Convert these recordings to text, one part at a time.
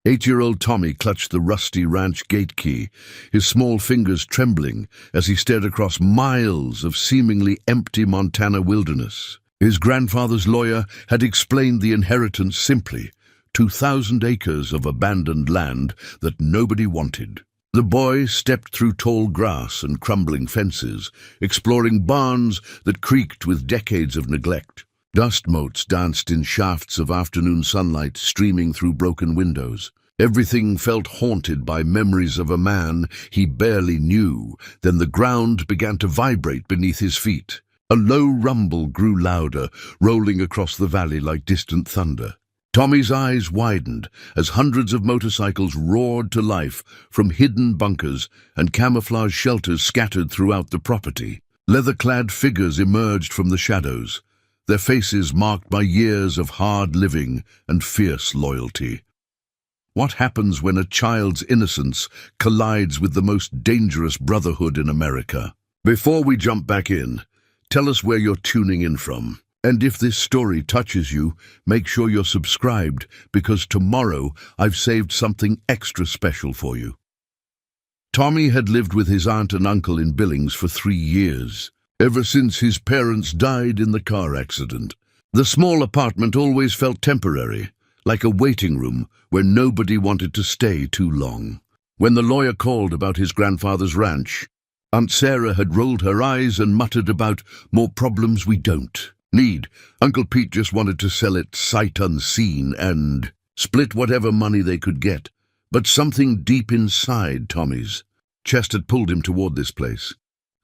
8-year-old Tommy clutched the rusty ranch gate key, his small fingers trembling as he stared across miles of seemingly empty Montana wilderness. His grandfather's lawyer had explained the inheritance simply: 2,000 acres of abandoned land that nobody wanted. The boy stepped through tall grass and crumbling fences, exploring barns that creaked with decades of neglect. Dust motes danced in shafts of afternoon sunlight streaming through broken windows. Everything felt haunted by memories of a man he barely knew. Then the ground began to vibrate beneath his feet. A low rumble grew louder, rolling across the valley like distant thunder. Tommy's eyes widened as hundreds of motorcycles roared to life from hidden bunkers and camouflaged shelters scattered throughout the property. Leather-clad figures emerged from the shadows, their faces marked by years of hard living and fierce loyalty. What happens when a child's innocence collides with the most dangerous brotherhood in America? Before we jump back in, tell us where you're tuning in from. And if this story touches you, make sure you're subscribed, because tomorrow I've saved something extra special for you. Tommy had lived with his aunt and uncle in Billings for 3 years, ever since his parents died in the car accident. The small apartment always felt temporary, like a waiting room where nobody wanted to stay too long. When the lawyer called about his grandfather's ranch, Aunt Sarah had rolled her eyes and muttered about more problems we don't need. Uncle Pete just wanted to sell it sight unseen and split whatever money they could get. But something deep inside Tommy's chest had pulled him toward this place,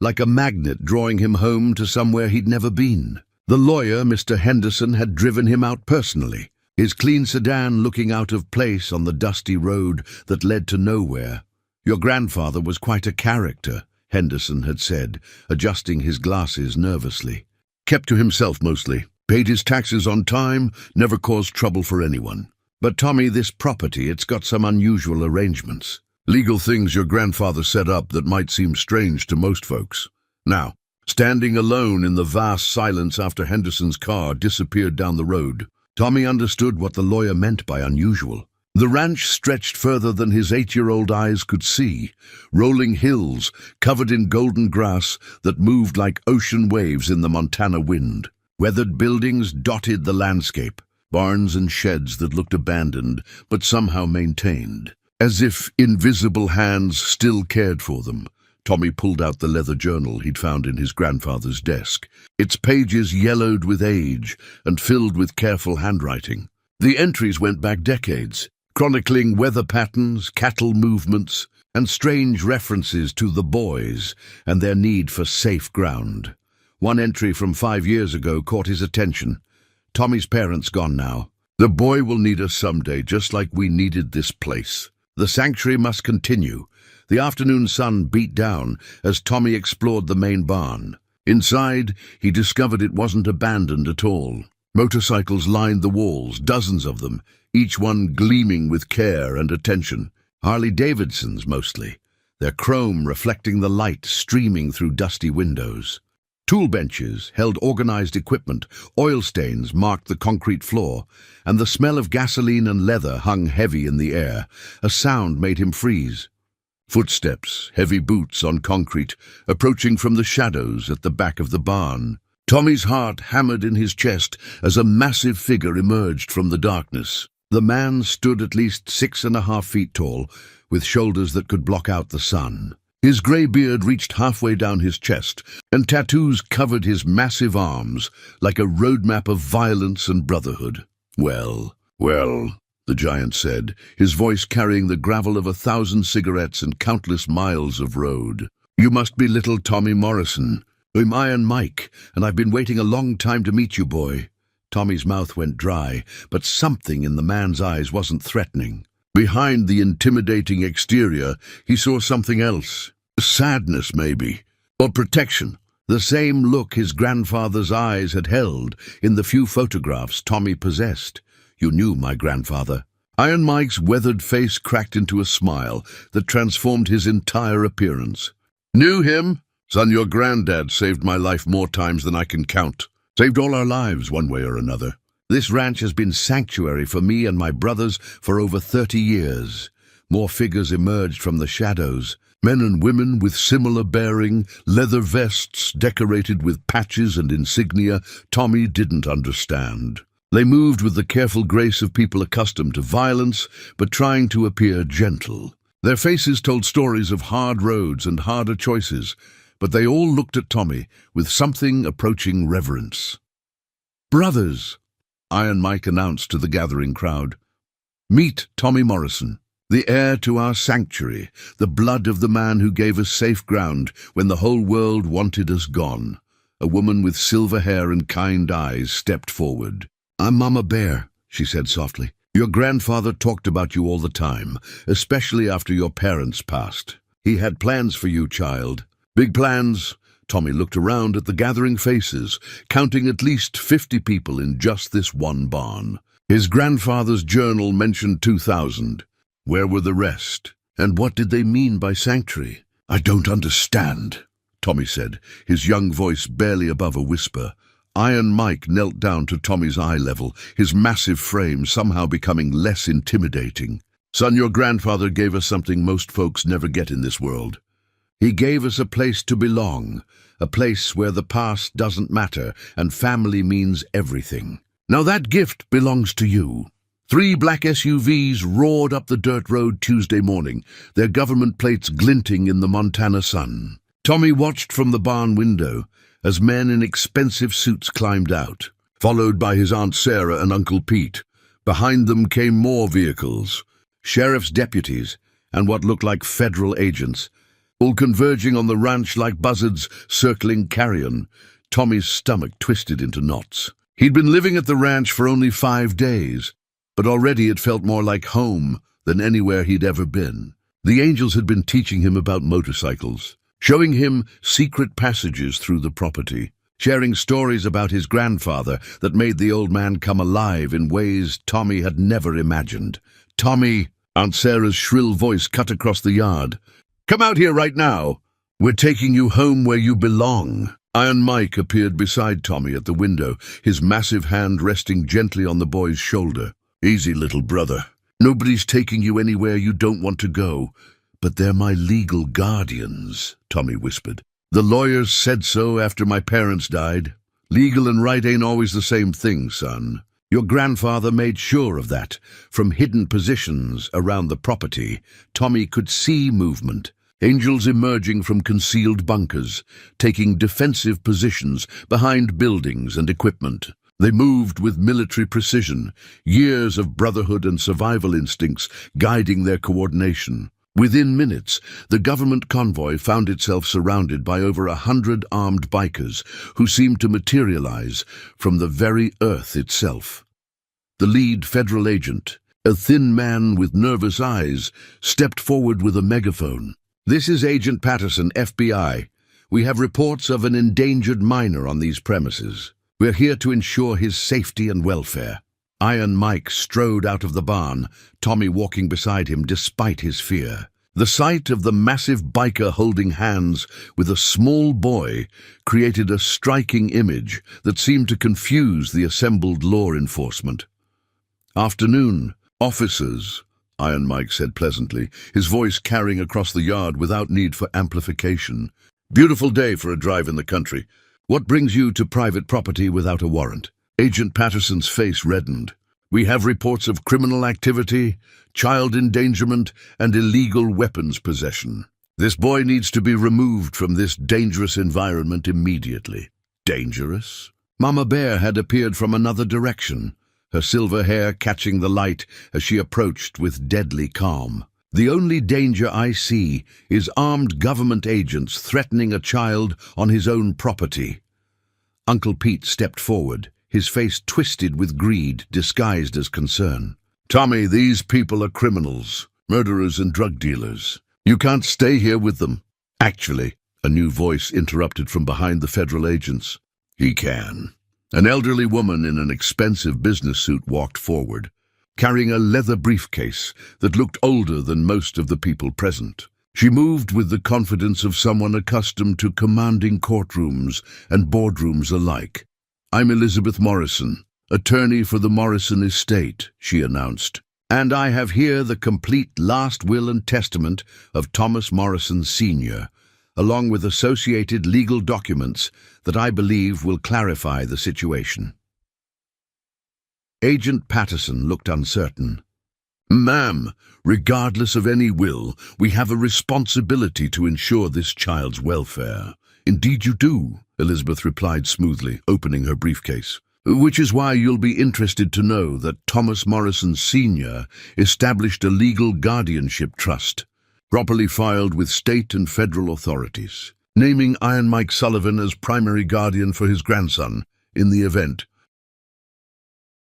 like a magnet drawing him home to somewhere he'd never been. The lawyer, Mr. Henderson, had driven him out personally, his clean sedan looking out of place on the dusty road that led to nowhere. "Your grandfather was quite a character," Henderson had said, adjusting his glasses nervously. "Kept to himself mostly, paid his taxes on time, never caused trouble for anyone. But Tommy, this property, it's got some unusual arrangements. Legal things your grandfather set up that might seem strange to most folks." Now, standing alone in the vast silence after Henderson's car disappeared down the road, Tommy understood what the lawyer meant by unusual. The ranch stretched further than his 8-year-old eyes could see, rolling hills covered in golden grass that moved like ocean waves in the Montana wind. Weathered buildings dotted the landscape, barns and sheds that looked abandoned but somehow maintained, as if invisible hands still cared for them. Tommy pulled out the leather journal he'd found in his grandfather's desk, its pages yellowed with age and filled with careful handwriting. The entries went back decades, chronicling weather patterns, cattle movements, and strange references to the boys and their need for safe ground. One entry from 5 years ago caught his attention. "Tommy's parents gone now. The boy will need us someday, just like we needed this place. The sanctuary must continue." The afternoon sun beat down as Tommy explored the main barn. Inside, he discovered it wasn't abandoned at all. Motorcycles lined the walls, dozens of them, each one gleaming with care and attention. Harley-Davidsons mostly, their chrome reflecting the light streaming through dusty windows. Tool benches held organized equipment, oil stains marked the concrete floor, and the smell of gasoline and leather hung heavy in the air. A sound made him freeze. Footsteps, heavy boots on concrete, approaching from the shadows at the back of the barn. Tommy's heart hammered in his chest as a massive figure emerged from the darkness. The man stood at least 6.5 feet tall, with shoulders that could block out the sun. His grey beard reached halfway down his chest, and tattoos covered his massive arms like a roadmap of violence and brotherhood. Well, the giant said, his voice carrying the gravel of 1,000 cigarettes and countless miles of road. "You must be little Tommy Morrison. I'm Iron Mike, and I've been waiting a long time to meet you, boy." Tommy's mouth went dry, but something in the man's eyes wasn't threatening. Behind the intimidating exterior, he saw something else. Sadness, maybe, or protection. The same look his grandfather's eyes had held in the few photographs Tommy possessed. "You knew my grandfather." Iron Mike's weathered face cracked into a smile that transformed his entire appearance. "Knew him? Son, your granddad saved my life more times than I can count. Saved all our lives one way or another. This ranch has been sanctuary for me and my brothers for over 30 years. More figures emerged from the shadows. Men and women with similar bearing, leather vests decorated with patches and insignia Tommy didn't understand. They moved with the careful grace of people accustomed to violence, but trying to appear gentle. Their faces told stories of hard roads and harder choices, but they all looked at Tommy with something approaching reverence. "Brothers," Iron Mike announced to the gathering crowd. "Meet Tommy Morrison, the heir to our sanctuary, the blood of the man who gave us safe ground when the whole world wanted us gone." A woman with silver hair and kind eyes stepped forward. "I'm Mama Bear," she said softly. "Your grandfather talked about you all the time, especially after your parents passed. He had plans for you, child. Big plans." Tommy looked around at the gathering faces, counting at least 50 people in just this one barn. His grandfather's journal mentioned 2,000. Where were the rest? And what did they mean by sanctuary? "I don't understand," Tommy said, his young voice barely above a whisper. Iron Mike knelt down to Tommy's eye level, his massive frame somehow becoming less intimidating. "Son, your grandfather gave us something most folks never get in this world. He gave us a place to belong, a place where the past doesn't matter and family means everything. Now that gift belongs to you." 3 black SUVs roared up the dirt road Tuesday morning, their government plates glinting in the Montana sun. Tommy watched from the barn window as men in expensive suits climbed out, followed by his Aunt Sarah and Uncle Pete. Behind them came more vehicles, sheriff's deputies, and what looked like federal agents, all converging on the ranch like buzzards circling carrion. Tommy's stomach twisted into knots. He'd been living at the ranch for only 5 days, but already it felt more like home than anywhere he'd ever been. The angels had been teaching him about motorcycles, showing him secret passages through the property, sharing stories about his grandfather that made the old man come alive in ways Tommy had never imagined. "Tommy," Aunt Sarah's shrill voice cut across the yard. "Come out here right now. We're taking you home where you belong." Iron Mike appeared beside Tommy at the window, his massive hand resting gently on the boy's shoulder. "Easy, little brother. Nobody's taking you anywhere you don't want to go. But they're my legal guardians," Tommy whispered. "The lawyers said so after my parents died. Legal and right ain't always the same thing, son. Your grandfather made sure of that. From hidden positions around the property, Tommy could see movement. Angels emerging from concealed bunkers, taking defensive positions behind buildings and equipment. They moved with military precision, years of brotherhood and survival instincts guiding their coordination. Within minutes, the government convoy found itself surrounded by over 100 armed bikers who seemed to materialize from the very earth itself. The lead federal agent, a thin man with nervous eyes, stepped forward with a megaphone. "This is Agent Patterson, FBI. We have reports of an endangered minor on these premises. We're here to ensure his safety and welfare." Iron Mike strode out of the barn, Tommy walking beside him despite his fear. The sight of the massive biker holding hands with a small boy created a striking image that seemed to confuse the assembled law enforcement. "Afternoon, officers," Iron Mike said pleasantly, his voice carrying across the yard without need for amplification. "Beautiful day for a drive in the country. What brings you to private property without a warrant?" Agent Patterson's face reddened. "We have reports of criminal activity, child endangerment, and illegal weapons possession. This boy needs to be removed from this dangerous environment immediately." "Dangerous?" Mama Bear had appeared from another direction, her silver hair catching the light as she approached with deadly calm. "The only danger I see is armed government agents threatening a child on his own property." Uncle Pete stepped forward, his face twisted with greed disguised as concern. "Tommy, these people are criminals, murderers and drug dealers. You can't stay here with them." "Actually," a new voice interrupted from behind the federal agents. "He can." An elderly woman in an expensive business suit walked forward, carrying a leather briefcase that looked older than most of the people present. She moved with the confidence of someone accustomed to commanding courtrooms and boardrooms alike. "I'm Elizabeth Morrison. attorney for the Morrison estate," she announced. "And I have here the complete last will and testament of Thomas Morrison Sr., along with associated legal documents that I believe will clarify the situation." Agent Patterson looked uncertain. "Ma'am, regardless of any will, we have a responsibility to ensure this child's welfare." "Indeed you do," Elizabeth replied smoothly, opening her briefcase. "Which is why you'll be interested to know that Thomas Morrison Sr. established a legal guardianship trust, properly filed with state and federal authorities, naming Iron Mike Sullivan as primary guardian for his grandson in the event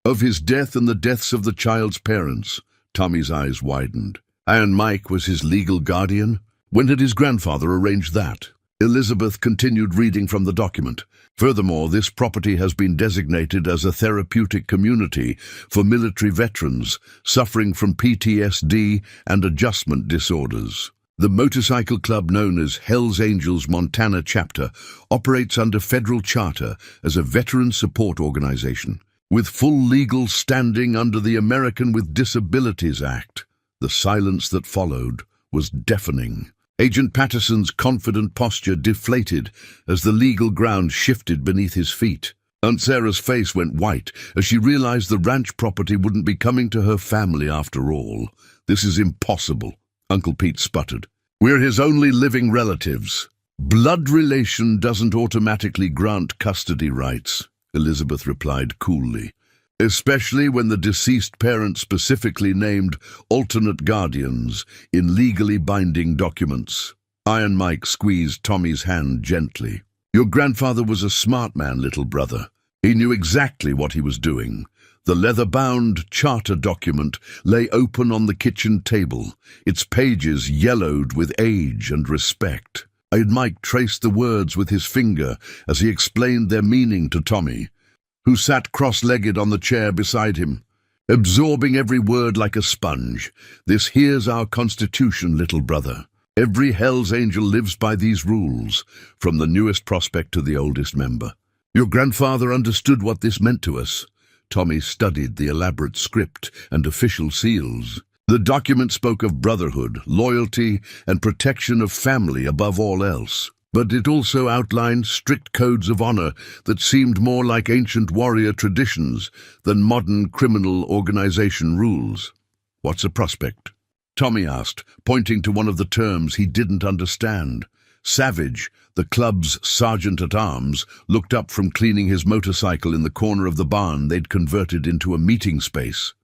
of his death and the deaths of the child's parents." Tommy's eyes widened. Iron Mike was his legal guardian? When had his grandfather arranged that? Elizabeth continued reading from the document. "Furthermore, this property has been designated as a therapeutic community for military veterans suffering from PTSD and adjustment disorders. The motorcycle club known as Hells Angels Montana Chapter operates under federal charter as a veteran support organization, with full legal standing under the American with Disabilities Act." The silence that followed was deafening. Agent Patterson's confident posture deflated as the legal ground shifted beneath his feet. Aunt Sarah's face went white as she realized the ranch property wouldn't be coming to her family after all. "This is impossible," Uncle Pete sputtered. "We're his only living relatives." "Blood relation doesn't automatically grant custody rights," Elizabeth replied coolly, "especially when the deceased parent specifically named alternate guardians in legally binding documents." Iron Mike squeezed Tommy's hand gently. "Your grandfather was a smart man, little brother. He knew exactly what he was doing. The leather-bound charter document lay open on the kitchen table, its pages yellowed with age and respect. Iron Mike traced the words with his finger as he explained their meaning to Tommy, who sat cross-legged on the chair beside him, absorbing every word like a sponge. "This here's our Constitution, little brother. Every Hell's Angel lives by these rules, from the newest prospect to the oldest member. Your grandfather understood what this meant to us." Tommy studied the elaborate script and official seals. The document spoke of brotherhood, loyalty, and protection of family above all else. But it also outlined strict codes of honor that seemed more like ancient warrior traditions than modern criminal organization rules. "What's a prospect?" Tommy asked, pointing to one of the terms he didn't understand. Savage, the club's sergeant-at-arms, looked up from cleaning his motorcycle in the corner of the barn they'd converted into a meeting space.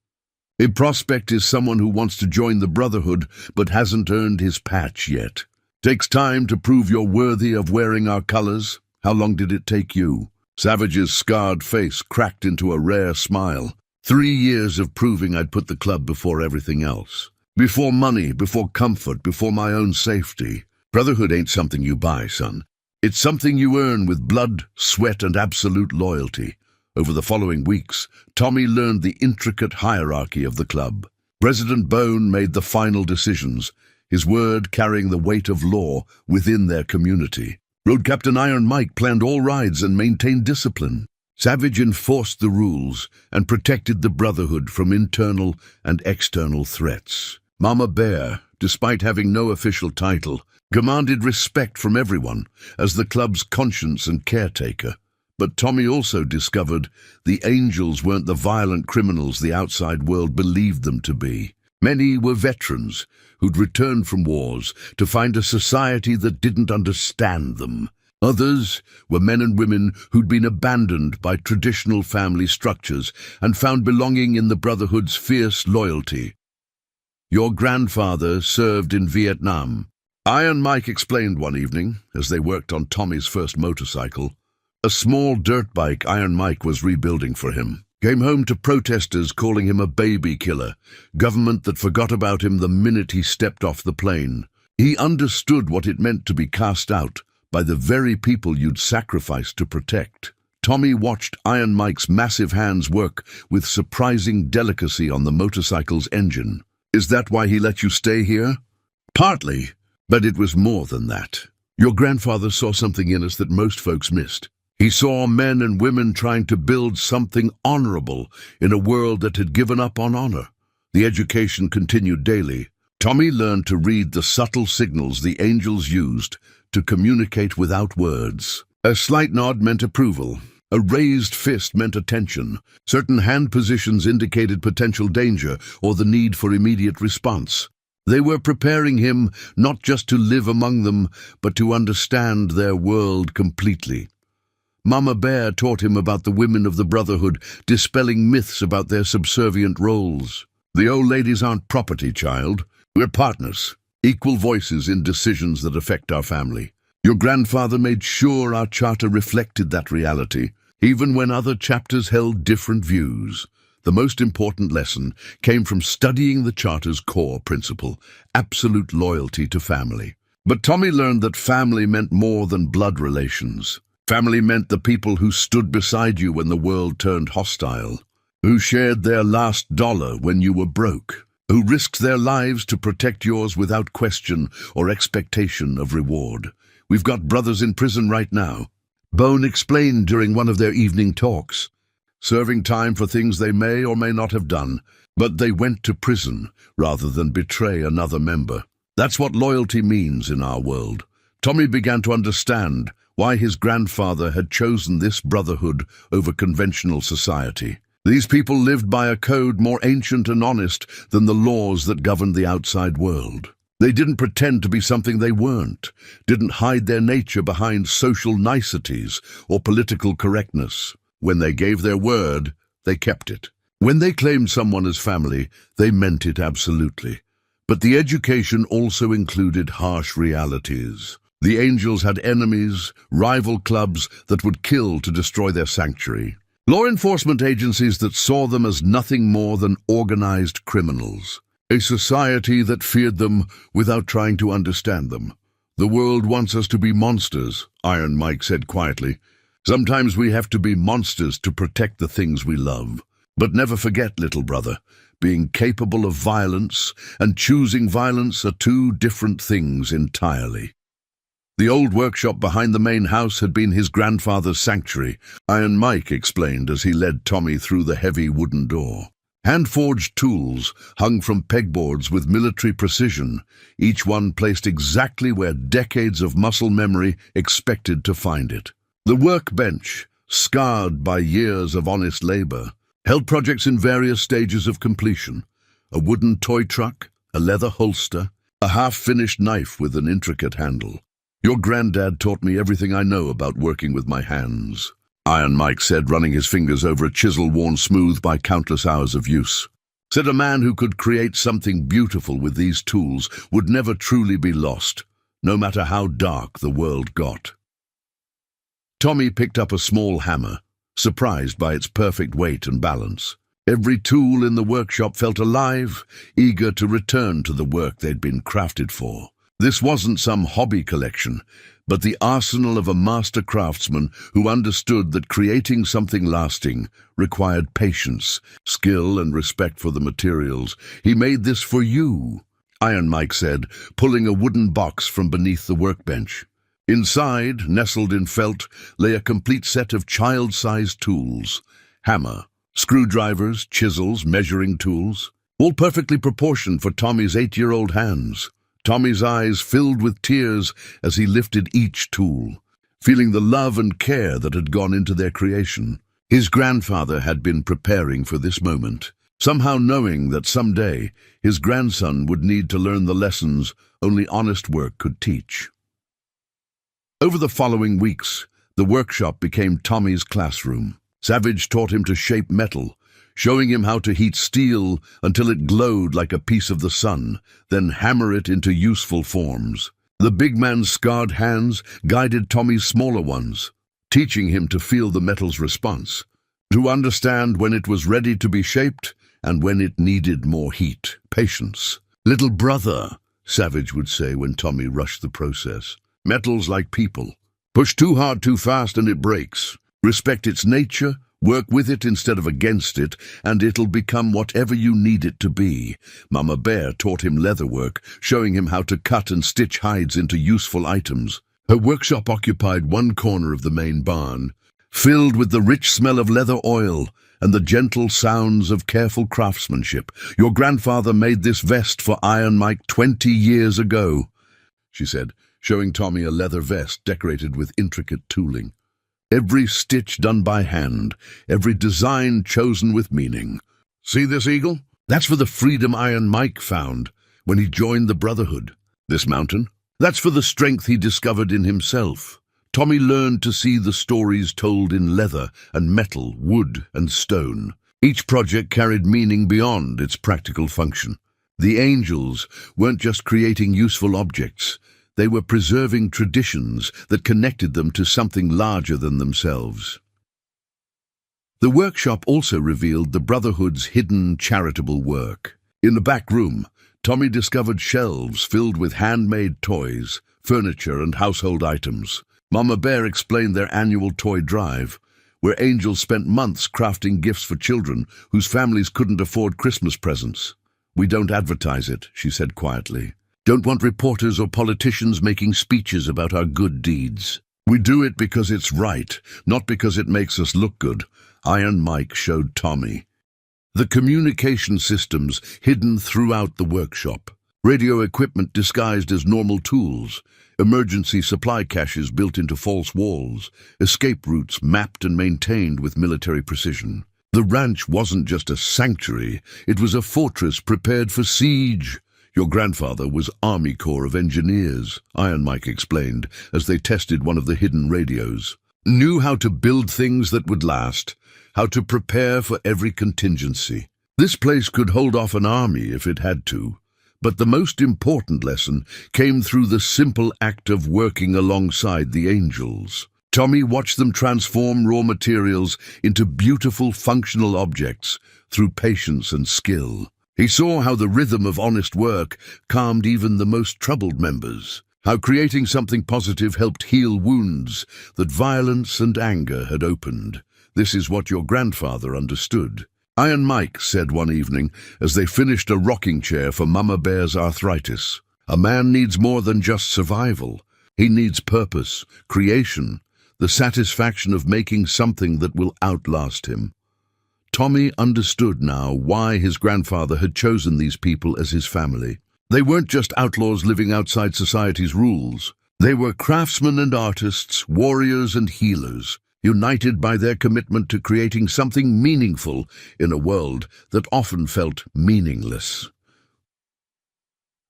"A prospect is someone who wants to join the Brotherhood but hasn't earned his patch yet. Takes time to prove you're worthy of wearing our colors. How long did it take you?" Savage's scarred face cracked into a rare smile. 3 years of proving I'd put the club before everything else. Before money, before comfort, before my own safety. Brotherhood ain't something you buy, son. It's something you earn with blood, sweat, and absolute loyalty." Over the following weeks, Tommy learned the intricate hierarchy of the club. President Bone made the final decisions, his word carrying the weight of law within their community. Road Captain Iron Mike planned all rides and maintained discipline. Savage enforced the rules and protected the Brotherhood from internal and external threats. Mama Bear, despite having no official title, commanded respect from everyone as the club's conscience and caretaker. But Tommy also discovered the Angels weren't the violent criminals the outside world believed them to be. Many were veterans who'd returned from wars to find a society that didn't understand them. Others were men and women who'd been abandoned by traditional family structures and found belonging in the Brotherhood's fierce loyalty. "Your grandfather served in Vietnam," Iron Mike explained one evening as they worked on Tommy's first motorcycle. A small dirt bike Iron Mike was rebuilding for him. Came home to protesters calling him a baby killer, government that forgot about him the minute he stepped off the plane. He understood what it meant to be cast out by the very people you'd sacrificed to protect. Tommy watched Iron Mike's massive hands work with surprising delicacy on the motorcycle's engine. "Is that why he let you stay here?" "Partly, but it was more than that. Your grandfather saw something in us that most folks missed. He saw men and women trying to build something honorable in a world that had given up on honor. The education continued daily. Tommy learned to read the subtle signals the angels used to communicate without words. A slight nod meant approval. A raised fist meant attention. Certain hand positions indicated potential danger or the need for immediate response. They were preparing him not just to live among them, but to understand their world completely. Mama Bear taught him about the women of the Brotherhood, dispelling myths about their subservient roles. The old ladies aren't property, child. We're partners, equal voices in decisions that affect our family. Your grandfather made sure our charter reflected that reality, even when other chapters held different views. The most important lesson came from studying the charter's core principle, absolute loyalty to family. But Tommy learned that family meant more than blood relations. Family meant the people who stood beside you when the world turned hostile, who shared their last dollar when you were broke, who risked their lives to protect yours without question or expectation of reward. We've got brothers in prison right now, Bone explained during one of their evening talks, serving time for things they may or may not have done, but they went to prison rather than betray another member. That's what loyalty means in our world. Tommy began to understand why his grandfather had chosen this brotherhood over conventional society. These people lived by a code more ancient and honest than the laws that governed the outside world. They didn't pretend to be something they weren't, didn't hide their nature behind social niceties or political correctness. When they gave their word, they kept it. When they claimed someone as family, they meant it absolutely. But the education also included harsh realities. The angels had enemies, rival clubs that would kill to destroy their sanctuary. Law enforcement agencies that saw them as nothing more than organized criminals. A society that feared them without trying to understand them. The world wants us to be monsters, Iron Mike said quietly. Sometimes we have to be monsters to protect the things we love. But never forget, little brother, being capable of violence and choosing violence are two different things entirely. The old workshop behind the main house had been his grandfather's sanctuary, Iron Mike explained as he led Tommy through the heavy wooden door. Hand-forged tools hung from pegboards with military precision, each one placed exactly where decades of muscle memory expected to find it. The workbench, scarred by years of honest labor, held projects in various stages of completion. A wooden toy truck, a leather holster, a half-finished knife with an intricate handle. Your granddad taught me everything I know about working with my hands, Iron Mike said, running his fingers over a chisel worn smooth by countless hours of use. Said a man who could create something beautiful with these tools would never truly be lost, no matter how dark the world got. Tommy picked up a small hammer, surprised by its perfect weight and balance. Every tool in the workshop felt alive, eager to return to the work they'd been crafted for. This wasn't some hobby collection, but the arsenal of a master craftsman who understood that creating something lasting required patience, skill, and respect for the materials. He made this for you, Iron Mike said, pulling a wooden box from beneath the workbench. Inside, nestled in felt, lay a complete set of child-sized tools. Hammer, screwdrivers, chisels, measuring tools, all perfectly proportioned for Tommy's 8-year-old hands. Tommy's eyes filled with tears as he lifted each tool, feeling the love and care that had gone into their creation. His grandfather had been preparing for this moment, somehow knowing that someday his grandson would need to learn the lessons only honest work could teach. Over the following weeks, the workshop became Tommy's classroom. Savage taught him to shape metal, showing him how to heat steel until it glowed like a piece of the sun, then hammer it into useful forms. The big man's scarred hands guided Tommy's smaller ones, teaching him to feel the metal's response, to understand when it was ready to be shaped and when it needed more heat, patience. "Little brother," Savage would say when Tommy rushed the process. "Metal's like people. Push too hard too fast and it breaks. Respect its nature, work with it instead of against it, and it'll become whatever you need it to be." Mama Bear taught him leatherwork, showing him how to cut and stitch hides into useful items. Her workshop occupied one corner of the main barn, filled with the rich smell of leather oil and the gentle sounds of careful craftsmanship. "Your grandfather made this vest for Iron Mike 20 years ago," she said, showing Tommy a leather vest decorated with intricate tooling. Every stitch done by hand, every design chosen with meaning. "See this eagle? That's for the freedom Iron Mike found when he joined the Brotherhood. This mountain? That's for the strength he discovered in himself." Tommy learned to see the stories told in leather and metal, wood and stone. Each project carried meaning beyond its practical function. The angels weren't just creating useful objects. They were preserving traditions that connected them to something larger than themselves. The workshop also revealed the Brotherhood's hidden charitable work. In the back room, Tommy discovered shelves filled with handmade toys, furniture and household items. Mama Bear explained their annual toy drive, where angels spent months crafting gifts for children whose families couldn't afford Christmas presents. "We don't advertise it," she said quietly. "Don't want reporters or politicians making speeches about our good deeds. We do it because it's right, not because it makes us look good," Iron Mike showed Tommy. The communication systems hidden throughout the workshop. Radio equipment disguised as normal tools. Emergency supply caches built into false walls. Escape routes mapped and maintained with military precision. The ranch wasn't just a sanctuary, it was a fortress prepared for siege. "Your grandfather was Army Corps of Engineers," Iron Mike explained as they tested one of the hidden radios. "Knew how to build things that would last, how to prepare for every contingency. This place could hold off an army if it had to. But the most important lesson came through the simple act of working alongside the angels. Tommy watched them transform raw materials into beautiful, functional objects through patience and skill. He saw how the rhythm of honest work calmed even the most troubled members, how creating something positive helped heal wounds that violence and anger had opened. "This is what your grandfather understood," Iron Mike said one evening as they finished a rocking chair for Mama Bear's arthritis. "A man needs more than just survival. He needs purpose, creation, the satisfaction of making something that will outlast him." Tommy understood now why his grandfather had chosen these people as his family. They weren't just outlaws living outside society's rules. They were craftsmen and artists, warriors and healers, united by their commitment to creating something meaningful in a world that often felt meaningless.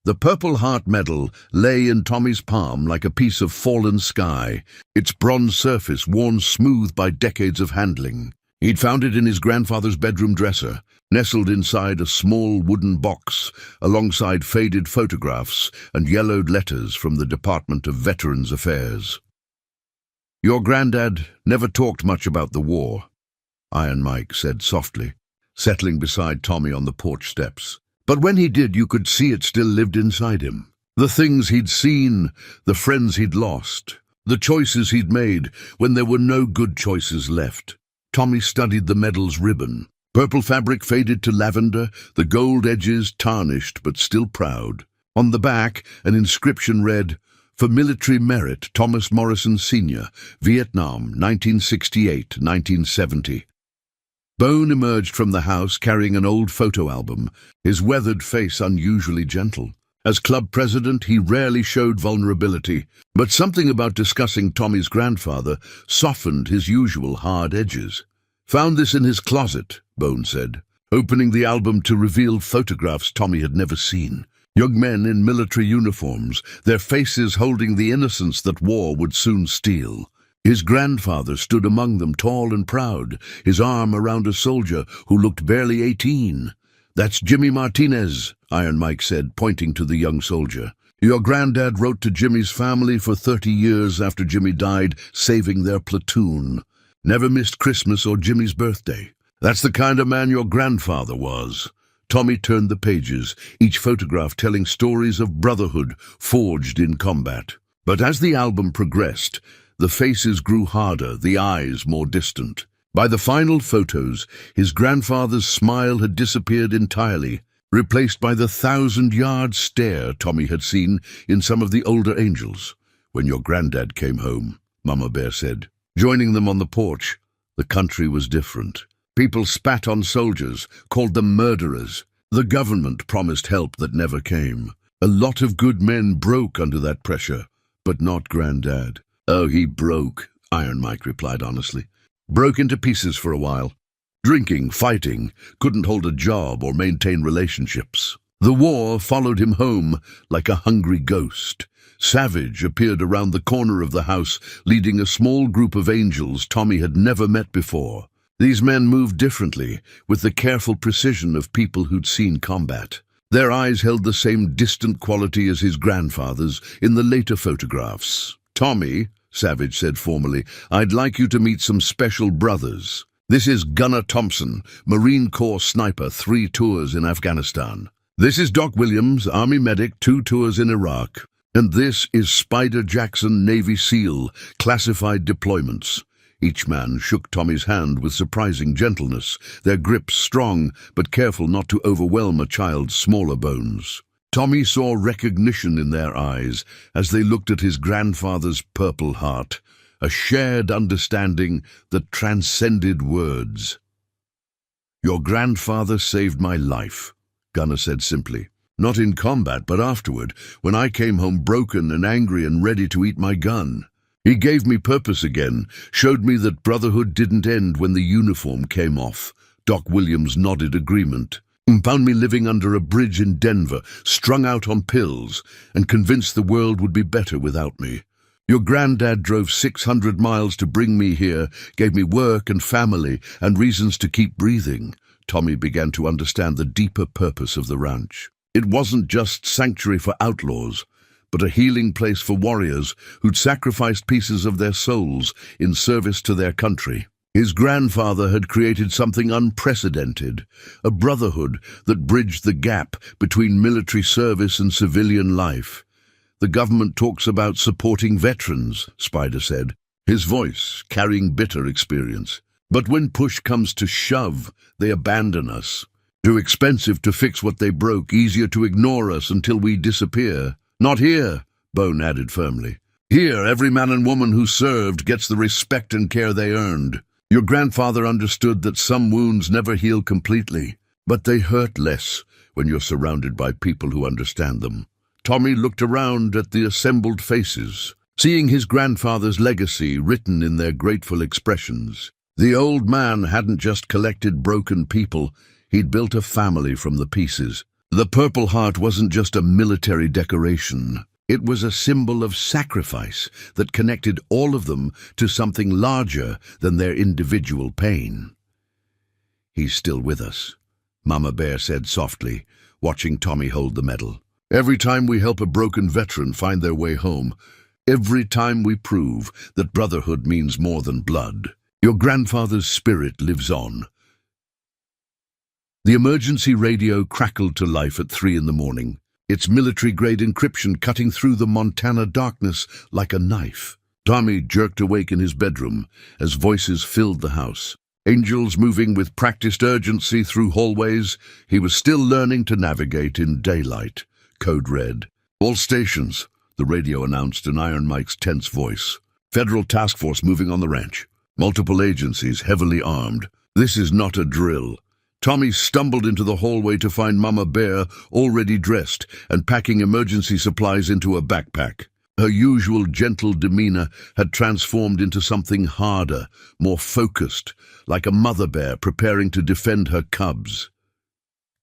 The Purple Heart medal lay in Tommy's palm like a piece of fallen sky, its bronze surface worn smooth by decades of handling. He'd found it in his grandfather's bedroom dresser, nestled inside a small wooden box, alongside faded photographs and yellowed letters from the Department of Veterans Affairs. "Your granddad never talked much about the war," Iron Mike said softly, settling beside Tommy on the porch steps. "But when he did, you could see it still lived inside him. The things he'd seen, the friends he'd lost, the choices he'd made when there were no good choices left." Tommy studied the medal's ribbon. Purple fabric faded to lavender, the gold edges tarnished but still proud. On the back, an inscription read, "For military merit, Thomas Morrison Sr., Vietnam, 1968-1970. Bone emerged from the house carrying an old photo album, his weathered face unusually gentle. As club president, he rarely showed vulnerability, but something about discussing Tommy's grandfather softened his usual hard edges. "Found this in his closet," Bone said, opening the album to reveal photographs Tommy had never seen. Young men in military uniforms, their faces holding the innocence that war would soon steal. His grandfather stood among them, tall and proud, his arm around a soldier who looked barely 18. "That's Jimmy Martinez," Iron Mike said, pointing to the young soldier. "Your granddad wrote to Jimmy's family for 30 years after Jimmy died, saving their platoon. Never missed Christmas or Jimmy's birthday. That's the kind of man your grandfather was." Tommy turned the pages, each photograph telling stories of brotherhood forged in combat. But as the album progressed, the faces grew harder, the eyes more distant. By the final photos, his grandfather's smile had disappeared entirely, replaced by the 1,000-yard stare Tommy had seen in some of the older angels. "When your granddad came home," Mama Bear said, Joining them on the porch, the country was different. People spat on soldiers, called them murderers. The government promised help that never came. A lot of good men broke under that pressure, but not Granddad. Oh, he broke, Iron Mike replied honestly. Broke into pieces for a while. Drinking, fighting, couldn't hold a job or maintain relationships. The war followed him home like a hungry ghost. Savage appeared around the corner of the house, leading a small group of angels Tommy had never met before. These men moved differently, with the careful precision of people who'd seen combat. Their eyes held the same distant quality as his grandfather's in the later photographs. "Tommy," Savage said formally, "I'd like you to meet some special brothers. This is Gunnar Thompson, Marine Corps sniper, 3 tours in Afghanistan. This is Doc Williams, Army medic, 2 tours in Iraq. And this is Spider Jackson, Navy SEAL, classified deployments." Each man shook Tommy's hand with surprising gentleness, their grips strong, but careful not to overwhelm a child's smaller bones. Tommy saw recognition in their eyes as they looked at his grandfather's purple heart, a shared understanding that transcended words. "Your grandfather saved my life," Gunnar said simply. "Not in combat, but afterward, when I came home broken and angry and ready to eat my gun. He gave me purpose again, showed me that brotherhood didn't end when the uniform came off." Doc Williams nodded agreement. "Found me living under a bridge in Denver, strung out on pills, and convinced the world would be better without me. Your granddad drove 600 miles to bring me here, gave me work and family and reasons to keep breathing." Tommy began to understand the deeper purpose of the ranch. It wasn't just sanctuary for outlaws, but a healing place for warriors who'd sacrificed pieces of their souls in service to their country. His grandfather had created something unprecedented, a brotherhood that bridged the gap between military service and civilian life. "The government talks about supporting veterans," Spider said, his voice carrying bitter experience. "But when push comes to shove, they abandon us. Too expensive to fix what they broke, easier to ignore us until we disappear. Not here," Bone added firmly. "Here, every man and woman who served gets the respect and care they earned. Your grandfather understood that some wounds never heal completely, but they hurt less when you're surrounded by people who understand them." Tommy looked around at the assembled faces, seeing his grandfather's legacy written in their grateful expressions. The old man hadn't just collected broken people, he'd built a family from the pieces. The Purple Heart wasn't just a military decoration. It was a symbol of sacrifice that connected all of them to something larger than their individual pain. "He's still with us," Mama Bear said softly, watching Tommy hold the medal. "Every time we help a broken veteran find their way home, every time we prove that brotherhood means more than blood. Your grandfather's spirit lives on." The emergency radio crackled to life at 3 in the morning, its military-grade encryption cutting through the Montana darkness like a knife. Tommy jerked awake in his bedroom as voices filled the house. Angels moving with practiced urgency through hallways, he was still learning to navigate in daylight. Code red. "All stations," the radio announced in Iron Mike's tense voice. "Federal task force moving on the ranch. Multiple agencies heavily armed. This is not a drill." Tommy stumbled into the hallway to find Mama Bear already dressed and packing emergency supplies into a backpack. Her usual gentle demeanor had transformed into something harder, more focused, like a mother bear preparing to defend her cubs.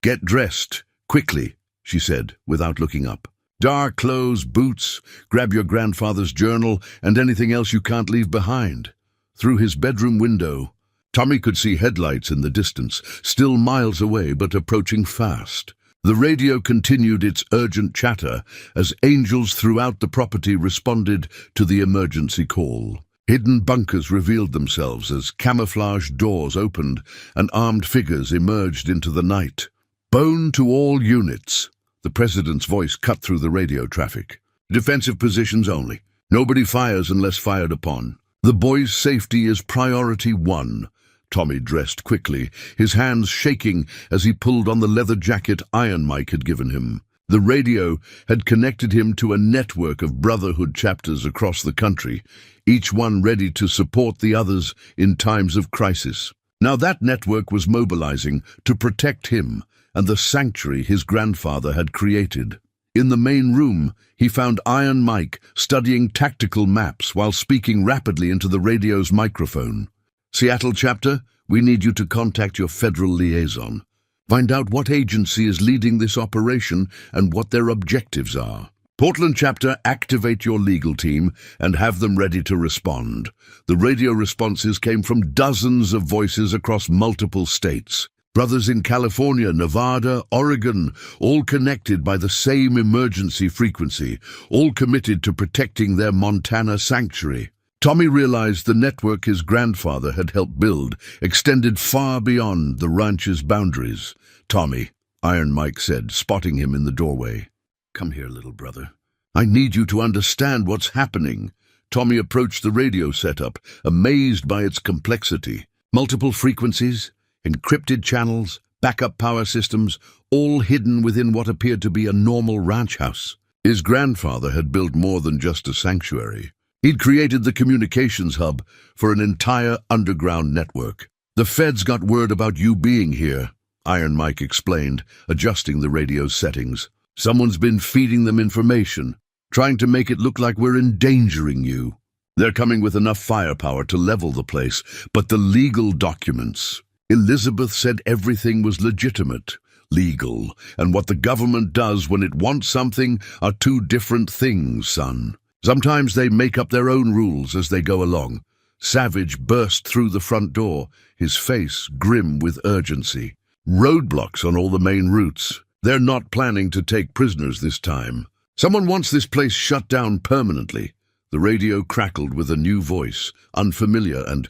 "Get dressed, quickly," she said, without looking up. "Dark clothes, boots, grab your grandfather's journal, and anything else you can't leave behind." Through his bedroom window, Tommy could see headlights in the distance, still miles away but approaching fast. The radio continued its urgent chatter as angels throughout the property responded to the emergency call. Hidden bunkers revealed themselves as camouflaged doors opened and armed figures emerged into the night. "Bone to all units," the president's voice cut through the radio traffic. "Defensive positions only. Nobody fires unless fired upon. The boy's safety is priority 1. Tommy dressed quickly, his hands shaking as he pulled on the leather jacket Iron Mike had given him. The radio had connected him to a network of brotherhood chapters across the country, each one ready to support the others in times of crisis. Now that network was mobilizing to protect him and the sanctuary his grandfather had created. In the main room, he found Iron Mike studying tactical maps while speaking rapidly into the radio's microphone. "Seattle chapter, we need you to contact your federal liaison. Find out what agency is leading this operation and what their objectives are. Portland chapter, activate your legal team and have them ready to respond." The radio responses came from dozens of voices across multiple states. Brothers in California, Nevada, Oregon, all connected by the same emergency frequency, all committed to protecting their Montana sanctuary. Tommy realized the network his grandfather had helped build extended far beyond the ranch's boundaries. "Tommy," Iron Mike said, spotting him in the doorway. "Come here, little brother. I need you to understand what's happening." Tommy approached the radio setup, amazed by its complexity. Multiple frequencies, encrypted channels, backup power systems, all hidden within what appeared to be a normal ranch house. His grandfather had built more than just a sanctuary. He'd created the communications hub for an entire underground network. "The feds got word about you being here," Iron Mike explained, adjusting the radio's settings. "Someone's been feeding them information, trying to make it look like we're endangering you. They're coming with enough firepower to level the place, but the legal documents..." Elizabeth said everything was legitimate, legal, and what the government does when it wants something are two different things, son. Sometimes they make up their own rules as they go along. Savage burst through the front door, his face grim with urgency. "Roadblocks on all the main routes. They're not planning to take prisoners this time. Someone wants this place shut down permanently." The radio crackled with a new voice, unfamiliar and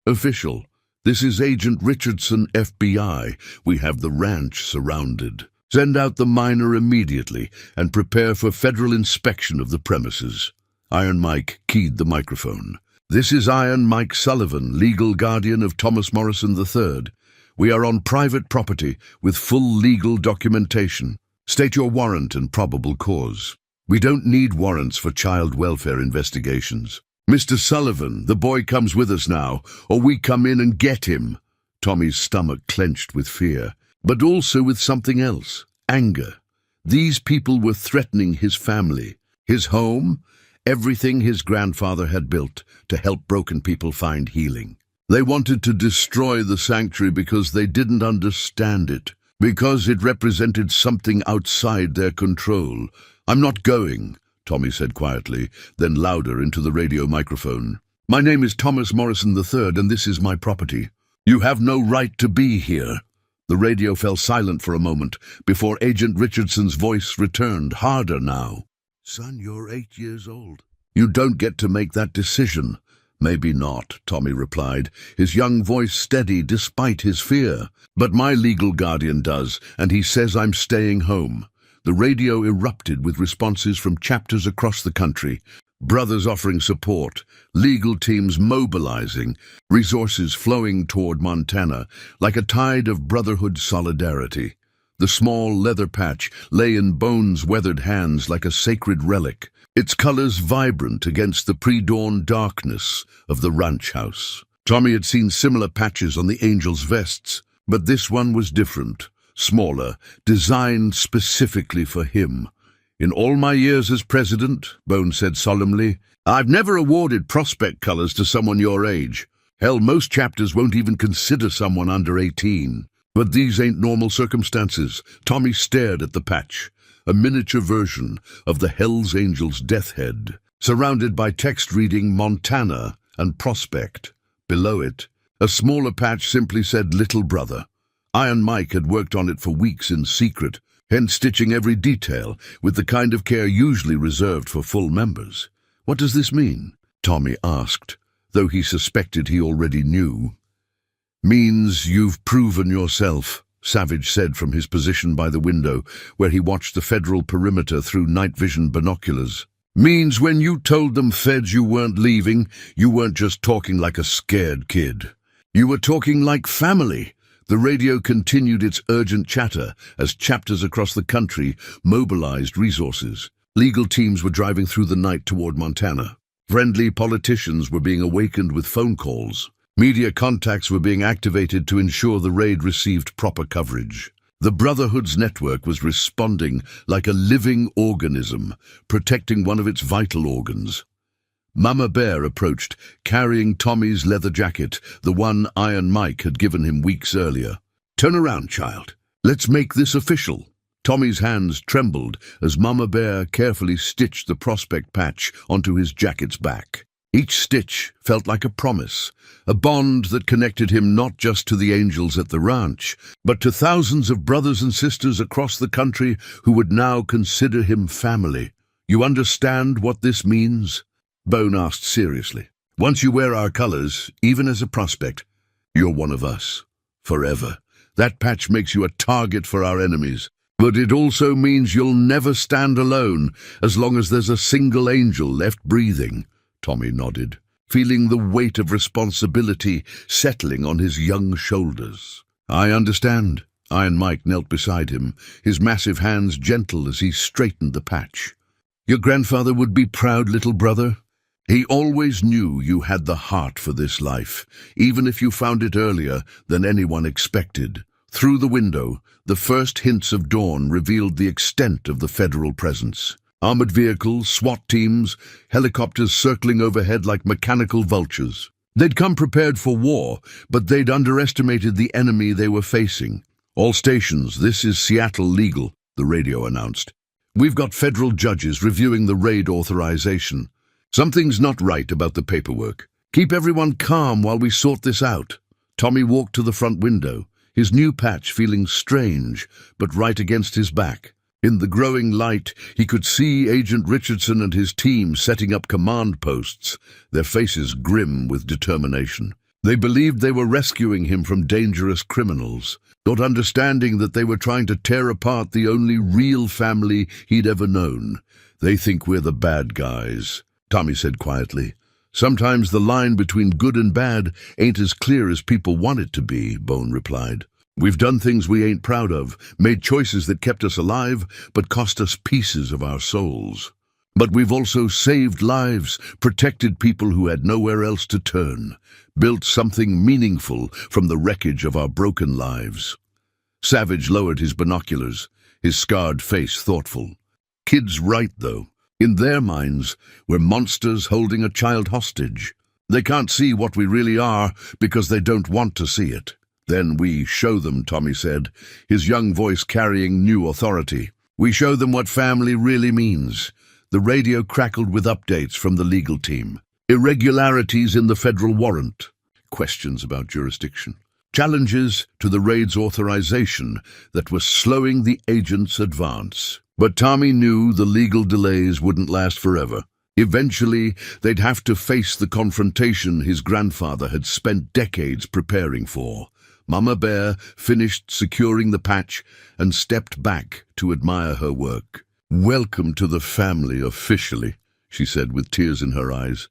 official. "This is Agent Richardson, FBI. We have the ranch surrounded. Send out the miner immediately and prepare for federal inspection of the premises." Iron Mike keyed the microphone. "This is Iron Mike Sullivan, legal guardian of Thomas Morrison III. We are on private property with full legal documentation. State your warrant and probable cause." "We don't need warrants for child welfare investigations." "Mr. Sullivan, the boy comes with us now, or we come in and get him." Tommy's stomach clenched with fear, but also with something else, anger. These people were threatening his family, his home, everything his grandfather had built to help broken people find healing. They wanted to destroy the sanctuary because they didn't understand it, because it represented something outside their control. "I'm not going," Tommy said quietly, then louder into the radio microphone. "My name is Thomas Morrison III, and this is my property. You have no right to be here." The radio fell silent for a moment before Agent Richardson's voice returned, harder now. "Son, you're 8 years old. You don't get to make that decision." "Maybe not," Tommy replied, his young voice steady despite his fear. "But my legal guardian does, and he says I'm staying home." The radio erupted with responses from chapters across the country, brothers offering support, legal teams mobilizing, resources flowing toward Montana like a tide of brotherhood solidarity. The small leather patch lay in Bones' weathered hands like a sacred relic, its colors vibrant against the pre-dawn darkness of the ranch house. Tommy had seen similar patches on the angels' vests, but this one was different. Smaller, designed specifically for him. "In all my years as president," Bones said solemnly, "I've never awarded prospect colors to someone your age. Hell, most chapters won't even consider someone under 18. But these ain't normal circumstances." Tommy stared at the patch, a miniature version of the Hells Angels' death head, surrounded by text reading Montana and Prospect. Below it, a smaller patch simply said Little Brother. Iron Mike had worked on it for weeks in secret, hence stitching every detail with the kind of care usually reserved for full members. "What does this mean?" Tommy asked, though he suspected he already knew. "Means you've proven yourself," Savage said from his position by the window, where he watched the federal perimeter through night vision binoculars. "Means when you told them feds you weren't leaving, you weren't just talking like a scared kid. You were talking like family. The radio continued its urgent chatter as chapters across the country mobilized resources. Legal teams were driving through the night toward Montana. Friendly politicians were being awakened with phone calls. Media contacts were being activated to ensure the raid received proper coverage. The Brotherhood's network was responding like a living organism, protecting one of its vital organs. Mama Bear approached, carrying Tommy's leather jacket, the one Iron Mike had given him weeks earlier. "Turn around, child. Let's make this official." Tommy's hands trembled as Mama Bear carefully stitched the prospect patch onto his jacket's back. Each stitch felt like a promise, a bond that connected him not just to the angels at the ranch, but to thousands of brothers and sisters across the country who would now consider him family. "You understand what this means?" Bone asked seriously. "Once you wear our colors, even as a prospect, you're one of us. Forever. That patch makes you a target for our enemies. But it also means you'll never stand alone as long as there's a single angel left breathing." Tommy nodded, feeling the weight of responsibility settling on his young shoulders. "I understand." Iron Mike knelt beside him, his massive hands gentle as he straightened the patch. "Your grandfather would be proud, little brother. He always knew you had the heart for this life, even if you found it earlier than anyone expected." Through the window, the first hints of dawn revealed the extent of the federal presence. Armored vehicles, SWAT teams, helicopters circling overhead like mechanical vultures. They'd come prepared for war, but they'd underestimated the enemy they were facing. "All stations, this is Seattle legal," the radio announced. "We've got federal judges reviewing the raid authorization. Something's not right about the paperwork. Keep everyone calm while we sort this out." Tommy walked to the front window, his new patch feeling strange, but right against his back. In the growing light, he could see Agent Richardson and his team setting up command posts, their faces grim with determination. They believed they were rescuing him from dangerous criminals, not understanding that they were trying to tear apart the only real family he'd ever known. "They think we're the bad guys," Tommy said quietly. "Sometimes the line between good and bad ain't as clear as people want it to be," Bone replied. "We've done things we ain't proud of, made choices that kept us alive but cost us pieces of our souls. But we've also saved lives, protected people who had nowhere else to turn, built something meaningful from the wreckage of our broken lives." Savage lowered his binoculars, his scarred face thoughtful. "Kid's right, though. In their minds, we're monsters holding a child hostage. They can't see what we really are because they don't want to see it. Then we show them," Tommy said, his young voice carrying new authority. "We show them what family really means." The radio crackled with updates from the legal team. Irregularities in the federal warrant. Questions about jurisdiction. Challenges to the raid's authorization that was slowing the agent's advance. But Tommy knew the legal delays wouldn't last forever. Eventually, they'd have to face the confrontation his grandfather had spent decades preparing for. Mama Bear finished securing the patch and stepped back to admire her work. "Welcome to the family officially," she said with tears in her eyes.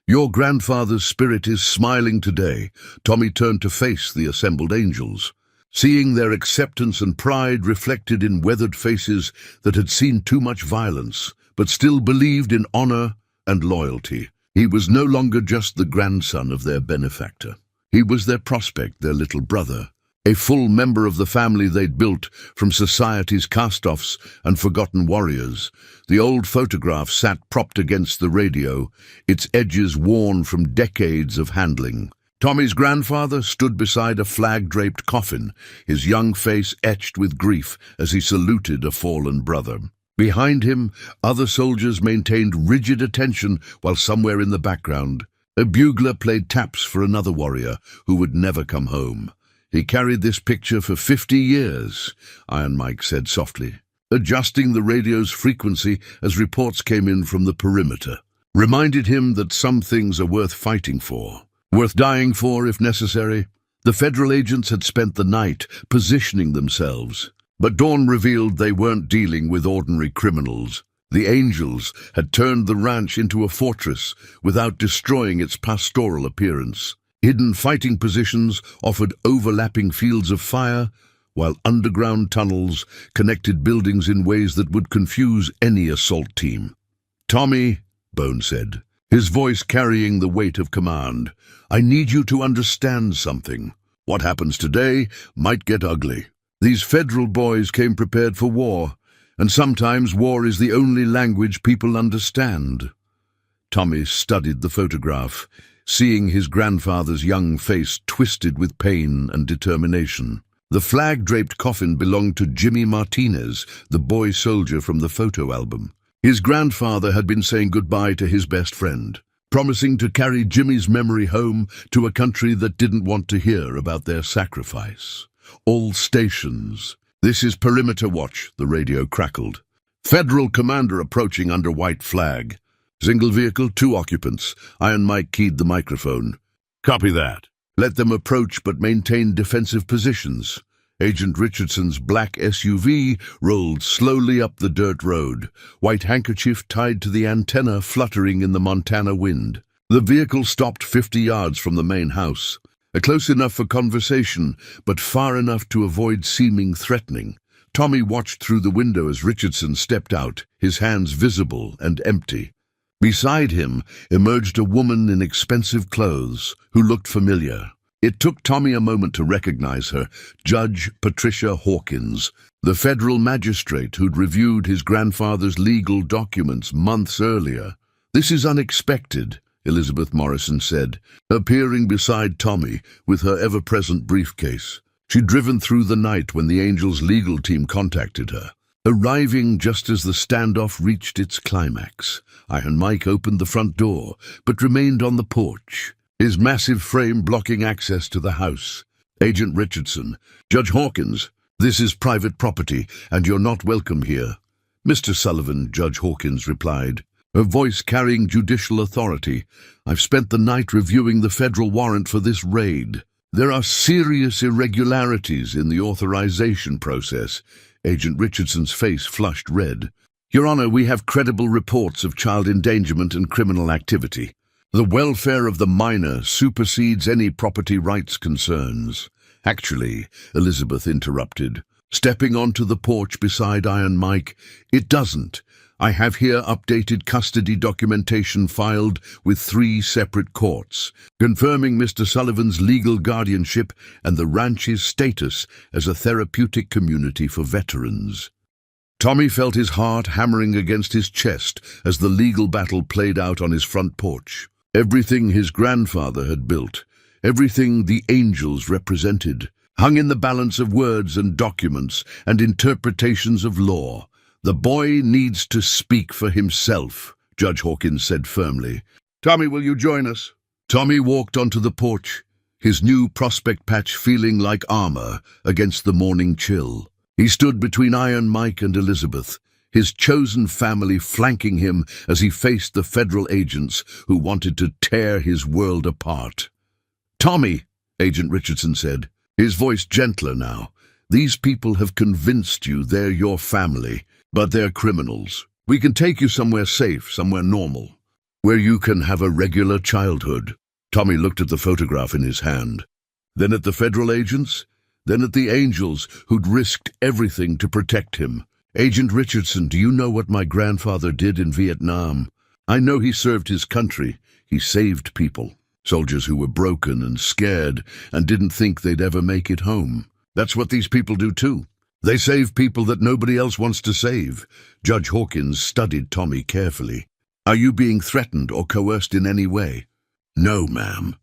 "Your grandfather's spirit is smiling today." Tommy turned to face the assembled angels, seeing their acceptance and pride reflected in weathered faces that had seen too much violence, but still believed in honor and loyalty. He was no longer just the grandson of their benefactor. He was their prospect, their little brother, a full member of the family they'd built from society's cast-offs and forgotten warriors. The old photograph sat propped against the radio, its edges worn from decades of handling. Tommy's grandfather stood beside a flag-draped coffin, his young face etched with grief as he saluted a fallen brother. Behind him, other soldiers maintained rigid attention while somewhere in the background, a bugler played taps for another warrior who would never come home. "He carried this picture for 50 years, Iron Mike said softly, adjusting the radio's frequency as reports came in from the perimeter. Reminded him that some things are worth fighting for, worth dying for if necessary. The federal agents had spent the night positioning themselves, but dawn revealed they weren't dealing with ordinary criminals. The angels had turned the ranch into a fortress without destroying its pastoral appearance. Hidden fighting positions offered overlapping fields of fire, while underground tunnels connected buildings in ways that would confuse any assault team. "Tommy," Bone said, his voice carrying the weight of command, "I need you to understand something. What happens today might get ugly. These federal boys came prepared for war, and sometimes war is the only language people understand." Tommy studied the photograph, seeing his grandfather's young face twisted with pain and determination. The flag-draped coffin belonged to Jimmy Martinez, the boy soldier from the photo album. His grandfather had been saying goodbye to his best friend, promising to carry Jimmy's memory home to a country that didn't want to hear about their sacrifice. "All stations. This is Perimeter Watch," the radio crackled. "Federal commander approaching under white flag. Single vehicle, 2 occupants. Iron Mike keyed the microphone. Copy that. Let them approach but maintain defensive positions." Agent Richardson's black SUV rolled slowly up the dirt road, white handkerchief tied to the antenna fluttering in the Montana wind. The vehicle stopped 50 yards from the main house, close enough for conversation, but far enough to avoid seeming threatening. Tommy watched through the window as Richardson stepped out, his hands visible and empty. Beside him emerged a woman in expensive clothes who looked familiar. It took Tommy a moment to recognize her, Judge Patricia Hawkins, the federal magistrate who'd reviewed his grandfather's legal documents months earlier. "This is unexpected," Elizabeth Morrison said, appearing beside Tommy with her ever-present briefcase. She'd driven through the night when the Angels' legal team contacted her, arriving just as the standoff reached its climax. Iron Mike opened the front door, but remained on the porch, his massive frame blocking access to the house. "Agent Richardson, Judge Hawkins, this is private property, and you're not welcome here." "Mr. Sullivan," Judge Hawkins replied, her voice carrying judicial authority, "I've spent the night reviewing the federal warrant for this raid. There are serious irregularities in the authorization process." Agent Richardson's face flushed red. "Your Honor, we have credible reports of child endangerment and criminal activity. The welfare of the minor supersedes any property rights concerns." "Actually," Elizabeth interrupted, stepping onto the porch beside Iron Mike, "it doesn't. I have here updated custody documentation filed with 3 separate courts, confirming Mr. Sullivan's legal guardianship and the ranch's status as a therapeutic community for veterans." Tommy felt his heart hammering against his chest as the legal battle played out on his front porch. Everything his grandfather had built, everything the Angels represented, hung in the balance of words and documents and interpretations of law. "The boy needs to speak for himself," Judge Hawkins said firmly. "Tommy, will you join us?" Tommy walked onto the porch, his new prospect patch feeling like armor against the morning chill. He stood between Iron Mike and Elizabeth, his chosen family flanking him as he faced the federal agents who wanted to tear his world apart. "Tommy," Agent Richardson said, his voice gentler now, "these people have convinced you they're your family, but they're criminals. We can take you somewhere safe, somewhere normal, where you can have a regular childhood." Tommy looked at the photograph in his hand, then at the federal agents, then at the Angels who'd risked everything to protect him. "Agent Richardson, do you know what my grandfather did in Vietnam? I know he served his country. He saved people, soldiers who were broken and scared and didn't think they'd ever make it home. That's what these people do too. They save people that nobody else wants to save." Judge Hawkins studied Tommy carefully. "Are you being threatened or coerced in any way?" "No, ma'am.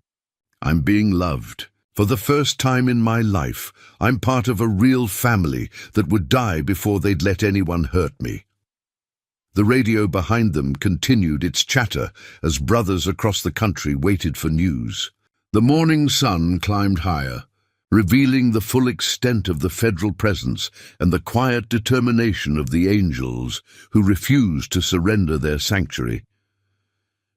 I'm being loved. For the first time in my life, I'm part of a real family that would die before they'd let anyone hurt me." The radio behind them continued its chatter as brothers across the country waited for news. The morning sun climbed higher, revealing the full extent of the federal presence and the quiet determination of the Angels who refused to surrender their sanctuary.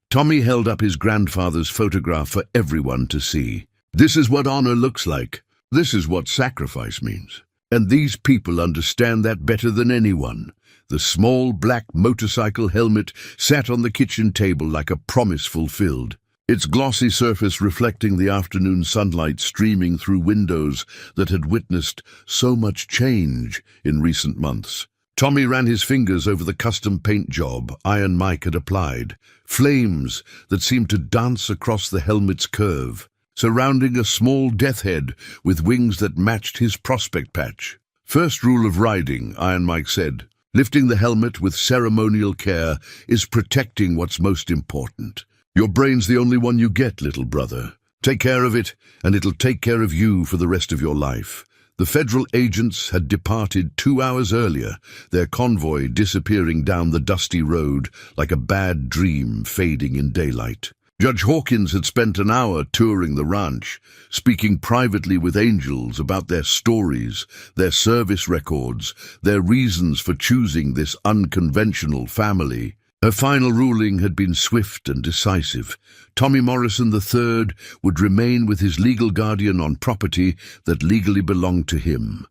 Tommy held up his grandfather's photograph for everyone to see. "This is what honor looks like. This is what sacrifice means. And these people understand that better than anyone." The small black motorcycle helmet sat on the kitchen table like a promise fulfilled. its glossy surface reflecting the afternoon sunlight streaming through windows that had witnessed so much change in recent months. Tommy ran his fingers over the custom paint job Iron Mike had applied, flames that seemed to dance across the helmet's curve, surrounding a small death head with wings that matched his prospect patch. First rule of riding, Iron Mike said, lifting the helmet with ceremonial care is protecting what's most important. Your brain's the only one you get, little brother. Take care of it, and it'll take care of you for the rest of your life. The federal agents had departed 2 hours earlier, their convoy disappearing down the dusty road like a bad dream fading in daylight. Judge Hawkins had spent an hour touring the ranch, speaking privately with angels about their stories, their service records, their reasons for choosing this unconventional family. Her final ruling had been swift and decisive. Tommy Morrison III would remain with his legal guardian on property that legally belonged to him.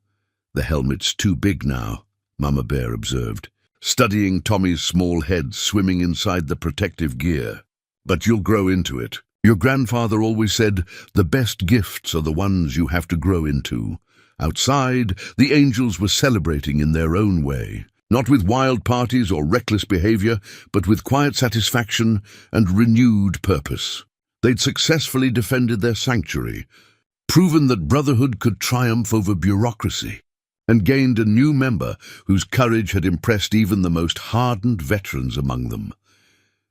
The helmet's too big now, Mama Bear observed, studying Tommy's small head swimming inside the protective gear. But you'll grow into it. Your grandfather always said, the best gifts are the ones you have to grow into. Outside, the angels were celebrating in their own way. Not with wild parties or reckless behavior, but with quiet satisfaction and renewed purpose. They'd successfully defended their sanctuary, proven that brotherhood could triumph over bureaucracy, and gained a new member whose courage had impressed even the most hardened veterans among them.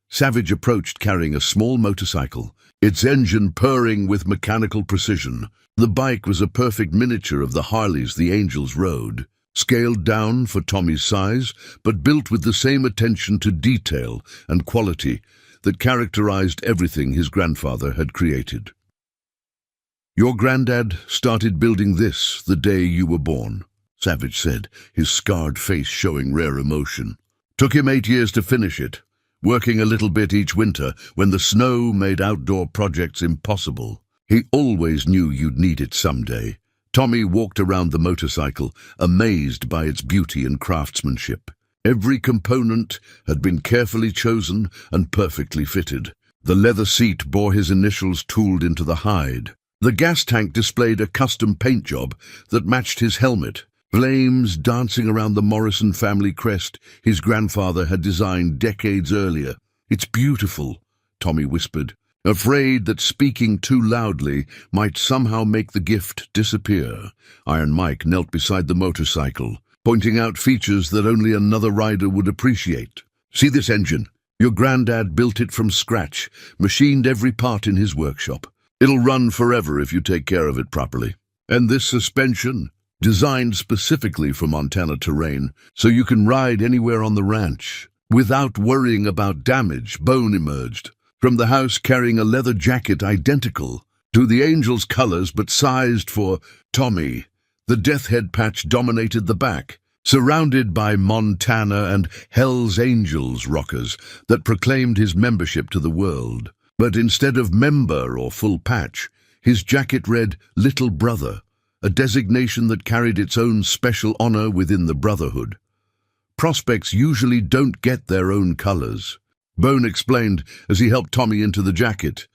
Savage approached carrying a small motorcycle, its engine purring with mechanical precision. The bike was a perfect miniature of the Harleys the angels rode. Scaled down for Tommy's size, but built with the same attention to detail and quality that characterized everything his grandfather had created. Your granddad started building this the day you were born, Savage said, his scarred face showing rare emotion. Took him 8 years to finish it, working a little bit each winter when the snow made outdoor projects impossible. He always knew you'd need it someday. Tommy walked around the motorcycle, amazed by its beauty and craftsmanship. Every component had been carefully chosen and perfectly fitted. The leather seat bore his initials tooled into the hide. The gas tank displayed a custom paint job that matched his helmet, flames dancing around the Morrison family crest his grandfather had designed decades earlier. "It's beautiful," Tommy whispered, afraid that speaking too loudly might somehow make the gift disappear. Iron Mike knelt beside the motorcycle, pointing out features that only another rider would appreciate. "See this engine? Your granddad built it from scratch, machined every part in his workshop. It'll run forever if you take care of it properly. And this suspension, designed specifically for Montana terrain, so you can ride anywhere on the ranch without worrying about damage," Bone emerged from the house carrying a leather jacket identical to the angel's colors but sized for Tommy. The death head patch dominated the back, surrounded by Montana and Hell's Angels rockers that proclaimed his membership to the world. But instead of member or full patch, his jacket read Little Brother, a designation that carried its own special honor within the Brotherhood. Prospects usually don't get their own colors, Bone explained as he helped Tommy into the jacket.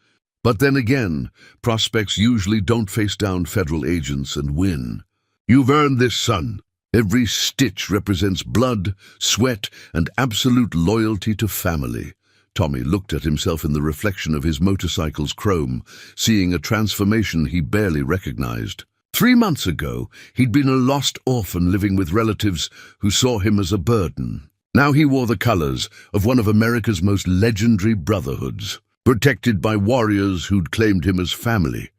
But then again, prospects usually don't face down federal agents and win. "You've earned this, son. Every stitch represents blood, sweat, and absolute loyalty to family." Tommy looked at himself in the reflection of his motorcycle's chrome, seeing a transformation he barely recognized. 3 months ago, he'd been a lost orphan living with relatives who saw him as a burden. Now he wore the colors of one of America's most legendary brotherhoods, protected by warriors who'd claimed him as family.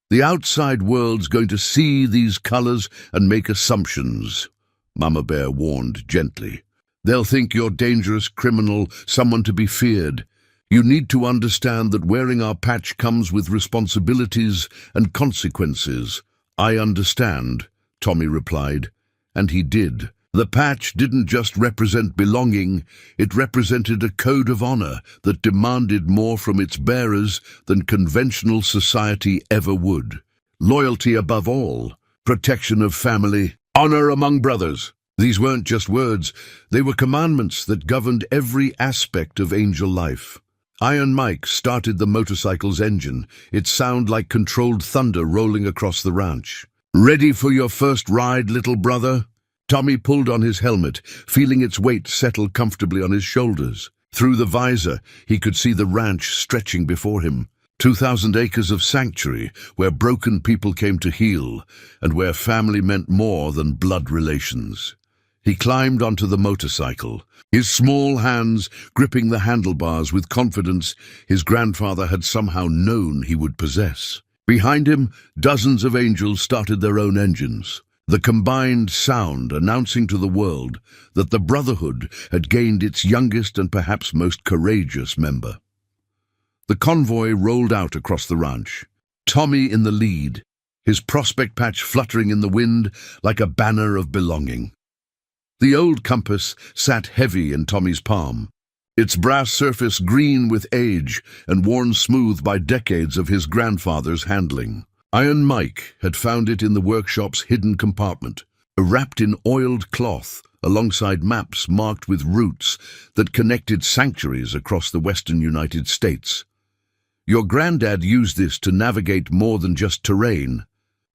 "The outside world's going to see these colors and make assumptions," Mama Bear warned gently. "They'll think you're a dangerous criminal, someone to be feared. You need to understand that wearing our patch comes with responsibilities and consequences." "I understand," Tommy replied, and he did. The patch didn't just represent belonging, it represented a code of honor that demanded more from its bearers than conventional society ever would. Loyalty above all, protection of family, honor among brothers. These weren't just words, they were commandments that governed every aspect of angel life. Iron Mike started the motorcycle's engine, its sound like controlled thunder rolling across the ranch. "Ready for your first ride, little brother?" Tommy pulled on his helmet, feeling its weight settle comfortably on his shoulders. Through the visor, he could see the ranch stretching before him. 2,000 acres of sanctuary, where broken people came to heal, and where family meant more than blood relations. He climbed onto the motorcycle, his small hands gripping the handlebars with confidence his grandfather had somehow known he would possess. Behind him, dozens of angels started their own engines, the combined sound announcing to the world that the Brotherhood had gained its youngest and perhaps most courageous member. The convoy rolled out across the ranch, Tommy in the lead, his prospect patch fluttering in the wind like a banner of belonging. The old compass sat heavy in Tommy's palm, its brass surface green with age and worn smooth by decades of his grandfather's handling. Iron Mike had found it in the workshop's hidden compartment, wrapped in oiled cloth alongside maps marked with routes that connected sanctuaries across the western United States. "Your granddad used this to navigate more than just terrain,"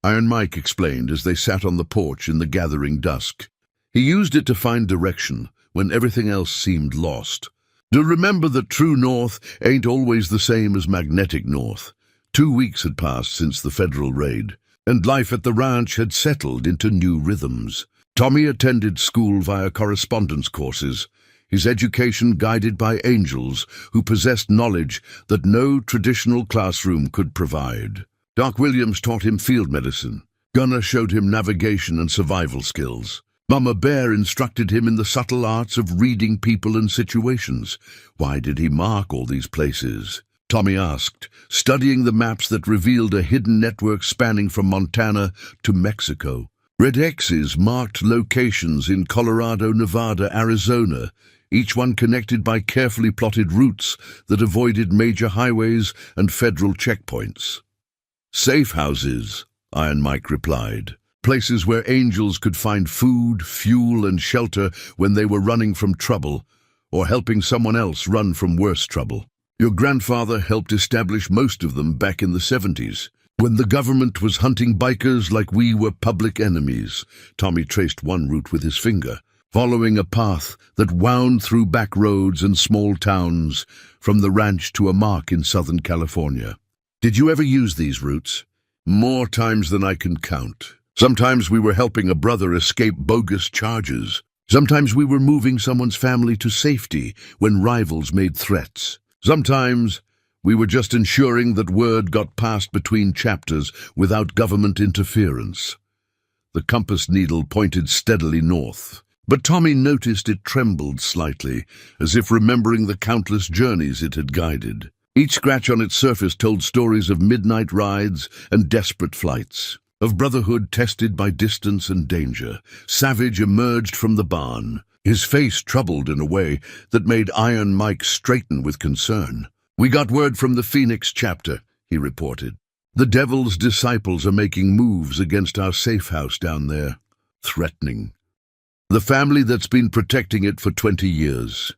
Iron Mike explained as they sat on the porch in the gathering dusk. "He used it to find direction when everything else seemed lost. To remember that true north ain't always the same as magnetic north." 2 weeks had passed since the federal raid, and life at the ranch had settled into new rhythms. Tommy attended school via correspondence courses, his education guided by angels who possessed knowledge that no traditional classroom could provide. Doc Williams taught him field medicine. Gunner showed him navigation and survival skills. Mama Bear instructed him in the subtle arts of reading people and situations. Why did he mark all these places? Tommy asked, studying the maps that revealed a hidden network spanning from Montana to Mexico. Red X's marked locations in Colorado, Nevada, Arizona, each one connected by carefully plotted routes that avoided major highways and federal checkpoints. "Safe houses," Iron Mike replied. "Places where angels could find food, fuel, and shelter when they were running from trouble, or helping someone else run from worse trouble. Your grandfather helped establish most of them back in the 70s, when the government was hunting bikers like we were public enemies." Tommy traced one route with his finger, following a path that wound through back roads and small towns from the ranch to a mark in Southern California. "Did you ever use these routes?" "More times than I can count. Sometimes we were helping a brother escape bogus charges. Sometimes we were moving someone's family to safety when rivals made threats. Sometimes we were just ensuring that word got passed between chapters without government interference." The compass needle pointed steadily north, but Tommy noticed it trembled slightly, as if remembering the countless journeys it had guided. Each scratch on its surface told stories of midnight rides and desperate flights, of brotherhood tested by distance and danger. Savage emerged from the barn, his face troubled in a way that made Iron Mike straighten with concern. "We got word from the Phoenix chapter," he reported. "The Devil's disciples are making moves against our safe house down there. Threatening. The family that's been protecting it for 20 years.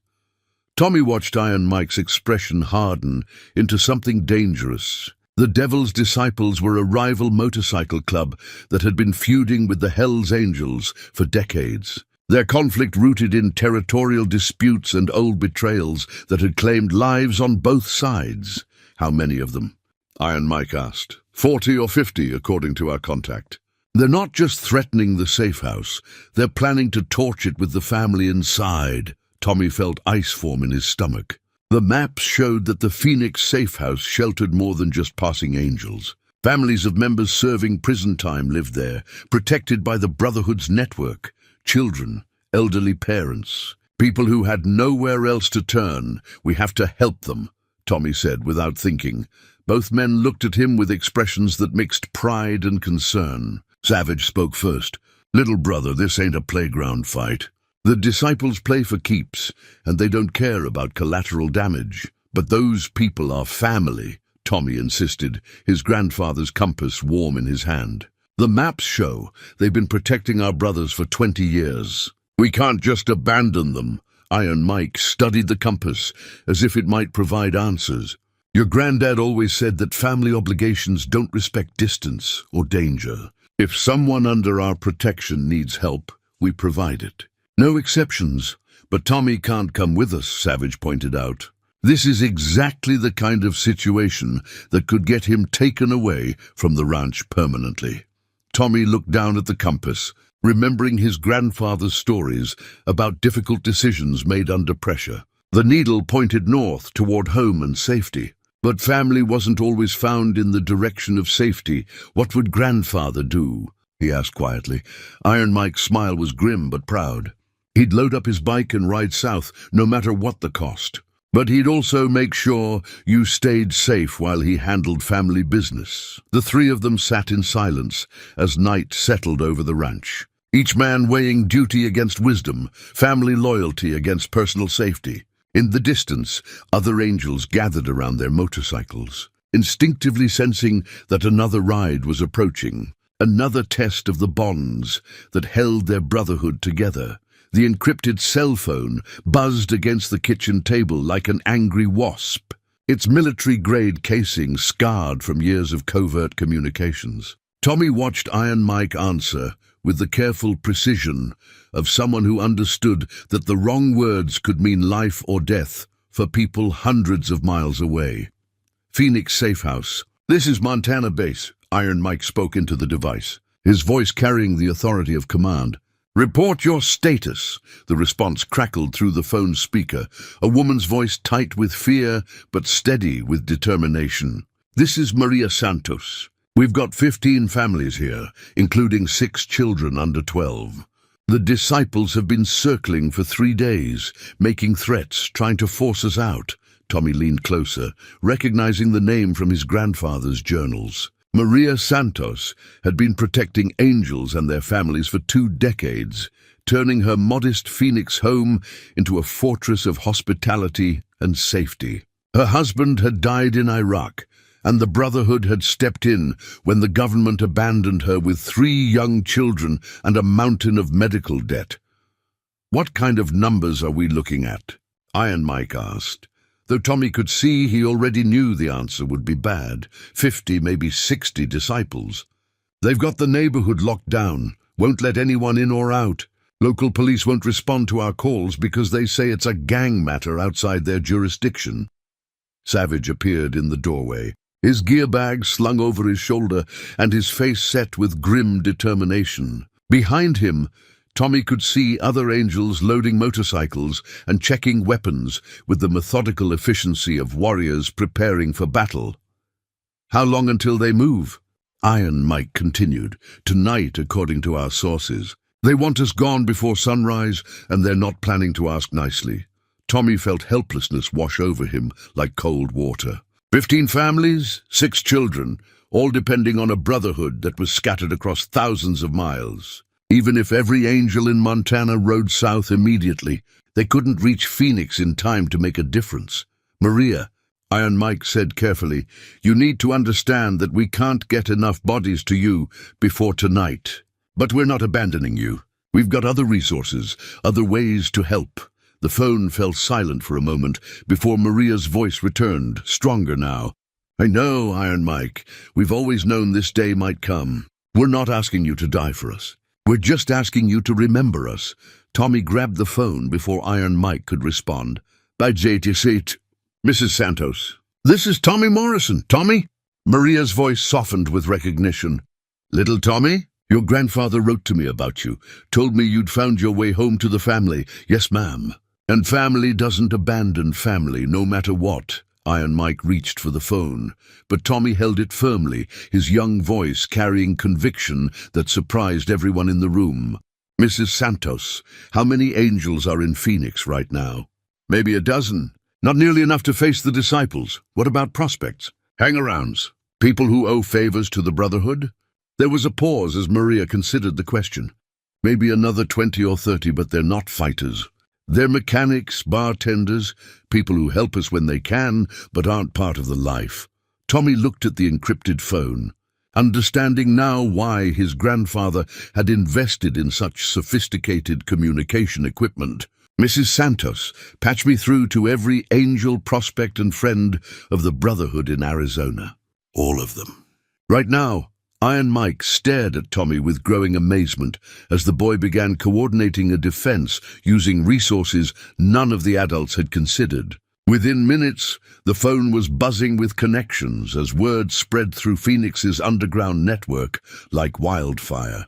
Tommy watched Iron Mike's expression harden into something dangerous. The Devil's Disciples were a rival motorcycle club that had been feuding with the Hells Angels for decades. Their conflict rooted in territorial disputes and old betrayals that had claimed lives on both sides. "How many of them?" Iron Mike asked. 40 or 50, according to our contact. "They're not just threatening the safe house. They're planning to torch it with the family inside." Tommy felt ice form in his stomach. The maps showed that the Phoenix safe house sheltered more than just passing angels. Families of members serving prison time lived there, protected by the Brotherhood's network. Children, elderly parents, people who had nowhere else to turn. "We have to help them," Tommy said without thinking. Both men looked at him with expressions that mixed pride and concern. Savage spoke first. "Little brother, this ain't a playground fight. The disciples play for keeps, and they don't care about collateral damage. But those people are family," Tommy insisted, his grandfather's compass warm in his hand. "The maps show they've been protecting our brothers for 20 years. We can't just abandon them." Iron Mike studied the compass as if it might provide answers. Your granddad always said that family obligations don't respect distance or danger. If someone under our protection needs help, we provide it. No exceptions. But Tommy can't come with us, Savage pointed out. This is exactly the kind of situation that could get him taken away from the ranch permanently. Tommy looked down at the compass, remembering his grandfather's stories about difficult decisions made under pressure. The needle pointed north toward home and safety. But family wasn't always found in the direction of safety. What would grandfather do? He asked quietly. Iron Mike's smile was grim but proud. He'd load up his bike and ride south, no matter what the cost. But he'd also make sure you stayed safe while he handled family business. The three of them sat in silence as night settled over the ranch, each man weighing duty against wisdom, family loyalty against personal safety. In the distance, other angels gathered around their motorcycles, instinctively sensing that another ride was approaching, another test of the bonds that held their brotherhood together. The encrypted cell phone buzzed against the kitchen table like an angry wasp, its military-grade casing scarred from years of covert communications. Tommy watched Iron Mike answer with the careful precision of someone who understood that the wrong words could mean life or death for people hundreds of miles away. Phoenix Safe House. This is Montana Base, Iron Mike spoke into the device, his voice carrying the authority of command. Report your status, the response crackled through the phone's speaker, a woman's voice tight with fear but steady with determination. This is Maria Santos. We've got 15 families here, including 6 children under 12. The disciples have been circling for 3 days, making threats, trying to force us out. Tommy leaned closer, recognizing the name from his grandfather's journals. Maria Santos had been protecting angels and their families for 2 decades, turning her modest Phoenix home into a fortress of hospitality and safety. Her husband had died in Iraq, and the Brotherhood had stepped in when the government abandoned her with 3 young children and a mountain of medical debt. What kind of numbers are we looking at? Iron Mike asked. Though Tommy could see, he already knew the answer would be bad. 50, maybe 60 disciples. They've got the neighborhood locked down, won't let anyone in or out. Local police won't respond to our calls because they say it's a gang matter outside their jurisdiction. Savage appeared in the doorway, his gear bag slung over his shoulder and his face set with grim determination. Behind him, Tommy could see other angels loading motorcycles and checking weapons with the methodical efficiency of warriors preparing for battle. How long until they move? Iron Mike continued. Tonight, according to our sources. They want us gone before sunrise, and they're not planning to ask nicely. Tommy felt helplessness wash over him like cold water. 15 families, 6 children, all depending on a brotherhood that was scattered across thousands of miles. Even if every angel in Montana rode south immediately, they couldn't reach Phoenix in time to make a difference. Maria, Iron Mike said carefully, you need to understand that we can't get enough bodies to you before tonight. But we're not abandoning you. We've got other resources, other ways to help. The phone fell silent for a moment before Maria's voice returned, stronger now. I know, Iron Mike. We've always known this day might come. We're not asking you to die for us. We're just asking you to remember us. Tommy grabbed the phone before Iron Mike could respond. By JT, Mrs. Santos. This is Tommy Morrison. Tommy? Maria's voice softened with recognition. Little Tommy? Your grandfather wrote to me about you. Told me you'd found your way home to the family. Yes, ma'am. And family doesn't abandon family, no matter what. Iron Mike reached for the phone, but Tommy held it firmly, his young voice carrying conviction that surprised everyone in the room. Mrs. Santos, how many angels are in Phoenix right now? Maybe a dozen. Not nearly enough to face the disciples. What about prospects? Hang-arounds? People who owe favors to the Brotherhood? There was a pause as Maria considered the question. Maybe another 20 or 30, but they're not fighters. They're mechanics, bartenders, people who help us when they can, but aren't part of the life. Tommy looked at the encrypted phone, understanding now why his grandfather had invested in such sophisticated communication equipment. Mrs. Santos, patch me through to every angel, prospect, and friend of the Brotherhood in Arizona. All of them. Right now, Iron Mike stared at Tommy with growing amazement as the boy began coordinating a defense using resources none of the adults had considered. Within minutes, the phone was buzzing with connections as word spread through Phoenix's underground network like wildfire.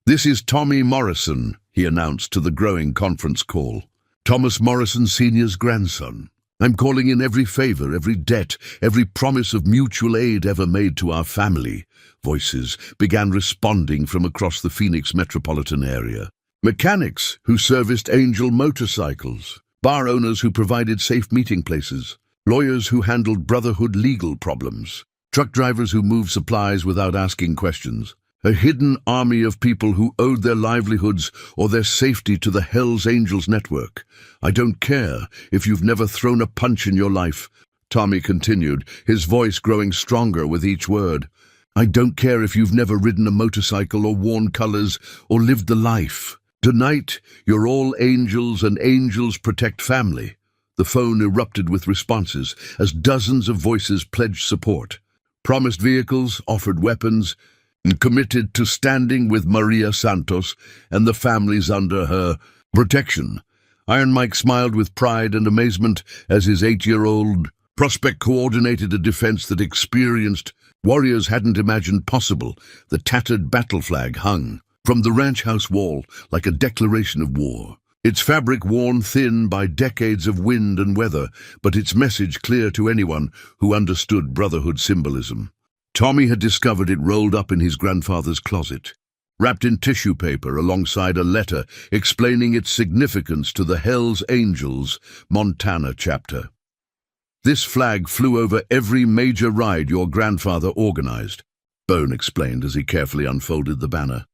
"This is Tommy Morrison," he announced to the growing conference call. "Thomas Morrison Sr.'s grandson. I'm calling in every favor, every debt, every promise of mutual aid ever made to our family." Voices began responding from across the Phoenix metropolitan area. Mechanics who serviced Angel motorcycles, bar owners who provided safe meeting places, lawyers who handled Brotherhood legal problems, truck drivers who moved supplies without asking questions. A hidden army of people who owed their livelihoods or their safety to the Hells Angels network. "I don't care if you've never thrown a punch in your life," Tommy continued, his voice growing stronger with each word. "I don't care if you've never ridden a motorcycle or worn colors or lived the life. Tonight, you're all angels and angels protect family." The phone erupted with responses as dozens of voices pledged support, promised vehicles, offered weapons, and committed to standing with Maria Santos and the families under her protection. Iron Mike smiled with pride and amazement as his 8-year-old prospect coordinated a defense that experienced warriors hadn't imagined possible. The tattered battle flag hung from the ranch house wall like a declaration of war. Its fabric worn thin by decades of wind and weather, but its message clear to anyone who understood Brotherhood symbolism. Tommy had discovered it rolled up in his grandfather's closet, wrapped in tissue paper alongside a letter explaining its significance to the Hells Angels Montana chapter. "This flag flew over every major ride your grandfather organized," Bone explained as he carefully unfolded the banner.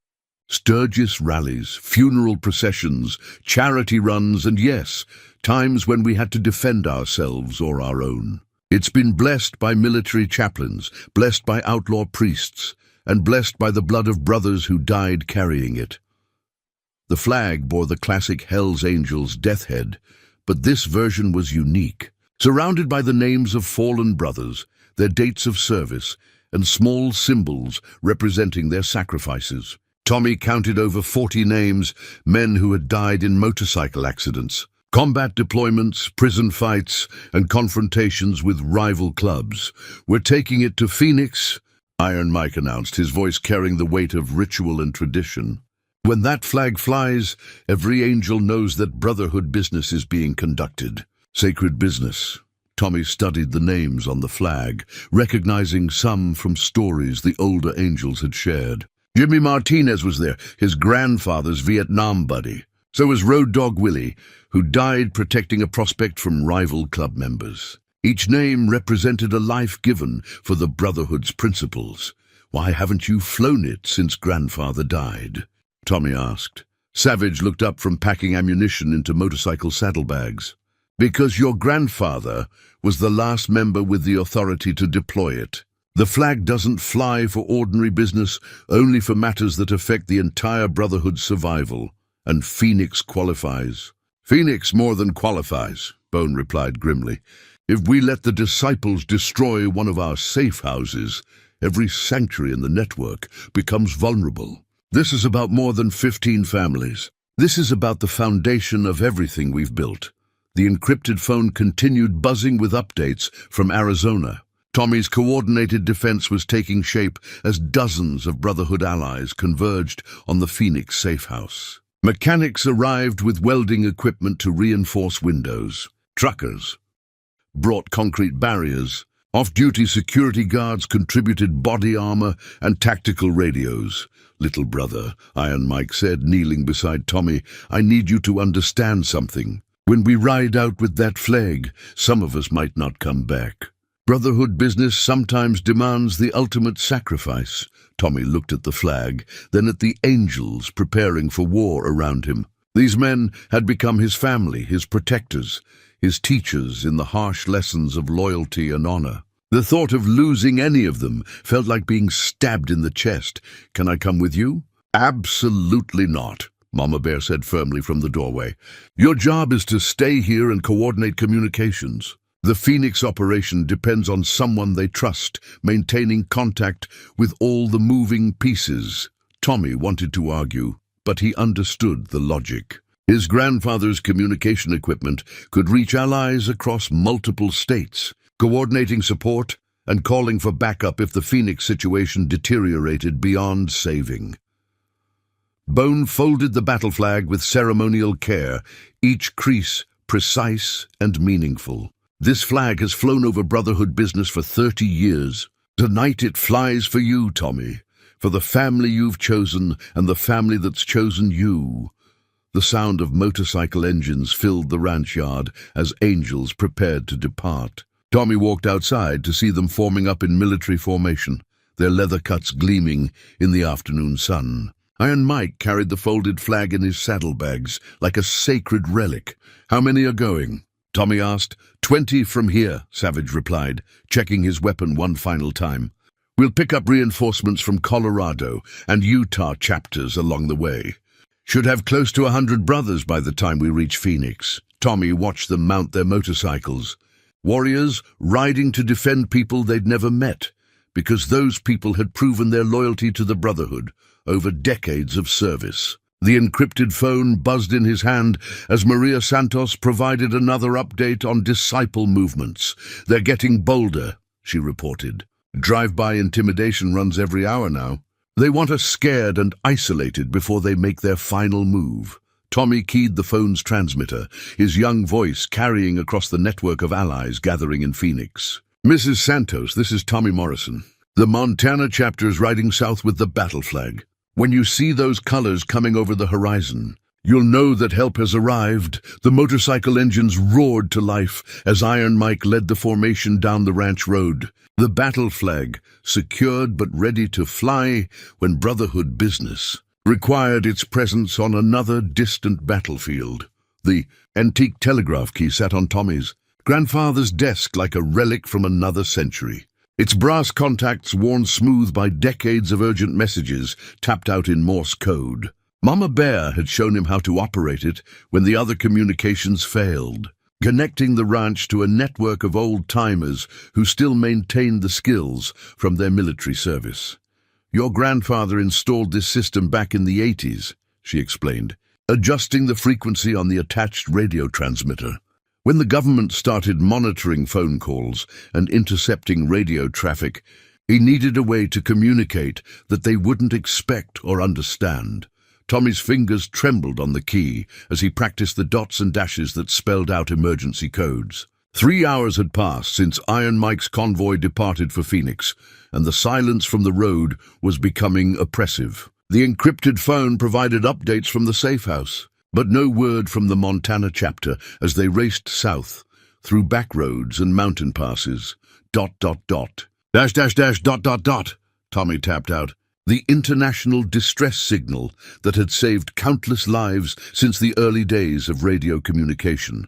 "Sturgis rallies, funeral processions, charity runs, and yes, times when we had to defend ourselves or our own. It's been blessed by military chaplains, blessed by outlaw priests, and blessed by the blood of brothers who died carrying it." The flag bore the classic Hells Angels death head, but this version was unique, surrounded by the names of fallen brothers, their dates of service, and small symbols representing their sacrifices. Tommy counted over 40 names, men who had died in motorcycle accidents, combat deployments, prison fights, and confrontations with rival clubs. "We're taking it to Phoenix," Iron Mike announced, his voice carrying the weight of ritual and tradition. "When that flag flies, every angel knows that Brotherhood business is being conducted. Sacred business." Tommy studied the names on the flag, recognizing some from stories the older angels had shared. Jimmy Martinez was there, his grandfather's Vietnam buddy. So was Road Dog Willie, who died protecting a prospect from rival club members. Each name represented a life given for the Brotherhood's principles. "Why haven't you flown it since grandfather died?" Tommy asked. Savage looked up from packing ammunition into motorcycle saddlebags. "Because your grandfather was the last member with the authority to deploy it. The flag doesn't fly for ordinary business, only for matters that affect the entire Brotherhood's survival. And Phoenix qualifies." "Phoenix more than qualifies," Bone replied grimly. "If we let the disciples destroy one of our safe houses, every sanctuary in the network becomes vulnerable. This is about more than 15 families. This is about the foundation of everything we've built." The encrypted phone continued buzzing with updates from Arizona. Tommy's coordinated defense was taking shape as dozens of Brotherhood allies converged on the Phoenix safe house. Mechanics arrived with welding equipment to reinforce windows. Truckers brought concrete barriers. Off-duty security guards contributed body armor and tactical radios. "Little brother," Iron Mike said, kneeling beside Tommy, "I need you to understand something. When we ride out with that flag, some of us might not come back. Brotherhood business sometimes demands the ultimate sacrifice." Tommy looked at the flag, then at the angels preparing for war around him. These men had become his family, his protectors, his teachers in the harsh lessons of loyalty and honor. The thought of losing any of them felt like being stabbed in the chest. "Can I come with you?" "Absolutely not," Mama Bear said firmly from the doorway. "Your job is to stay here and coordinate communications. The Phoenix operation depends on someone they trust, maintaining contact with all the moving pieces." Tommy wanted to argue, but he understood the logic. His grandfather's communication equipment could reach allies across multiple states, coordinating support and calling for backup if the Phoenix situation deteriorated beyond saving. Bone folded the battle flag with ceremonial care, each crease precise and meaningful. "This flag has flown over Brotherhood business for 30 years. Tonight it flies for you, Tommy, for the family you've chosen and the family that's chosen you." The sound of motorcycle engines filled the ranch yard as angels prepared to depart. Tommy walked outside to see them forming up in military formation, their leather cuts gleaming in the afternoon sun. Iron Mike carried the folded flag in his saddlebags like a sacred relic. "How many are going?" Tommy asked. 20 from here," Savage replied, checking his weapon one final time. "We'll pick up reinforcements from Colorado and Utah chapters along the way. Should have close to 100 brothers by the time we reach Phoenix." Tommy watched them mount their motorcycles. Warriors riding to defend people they'd never met, because those people had proven their loyalty to the Brotherhood over decades of service. The encrypted phone buzzed in his hand as Maria Santos provided another update on disciple movements. "They're getting bolder," she reported. "Drive-by intimidation runs every hour now. They want us scared and isolated before they make their final move." Tommy keyed the phone's transmitter, his young voice carrying across the network of allies gathering in Phoenix. "Mrs. Santos, this is Tommy Morrison. The Montana chapter is riding south with the battle flag. When you see those colors coming over the horizon, you'll know that help has arrived." The motorcycle engines roared to life as Iron Mike led the formation down the ranch road. The battle flag, secured but ready to fly when Brotherhood business required its presence on another distant battlefield. The antique telegraph key sat on Tommy's grandfather's desk like a relic from another century. Its brass contacts worn smooth by decades of urgent messages tapped out in Morse code. Mama Bear had shown him how to operate it when the other communications failed, connecting the ranch to a network of old-timers who still maintained the skills from their military service. "Your grandfather installed this system back in the 80s, she explained, adjusting the frequency on the attached radio transmitter. When the government started monitoring phone calls and intercepting radio traffic, he needed a way to communicate that they wouldn't expect or understand." Tommy's fingers trembled on the key as he practiced the dots and dashes that spelled out emergency codes. 3 hours had passed since Iron Mike's convoy departed for Phoenix, and the silence from the road was becoming oppressive. The encrypted phone provided updates from the safe house, but no word from the Montana chapter as they raced south, through back roads and mountain passes. ... Dash, dash, dash, ... Tommy tapped out. The international distress signal that had saved countless lives since the early days of radio communication.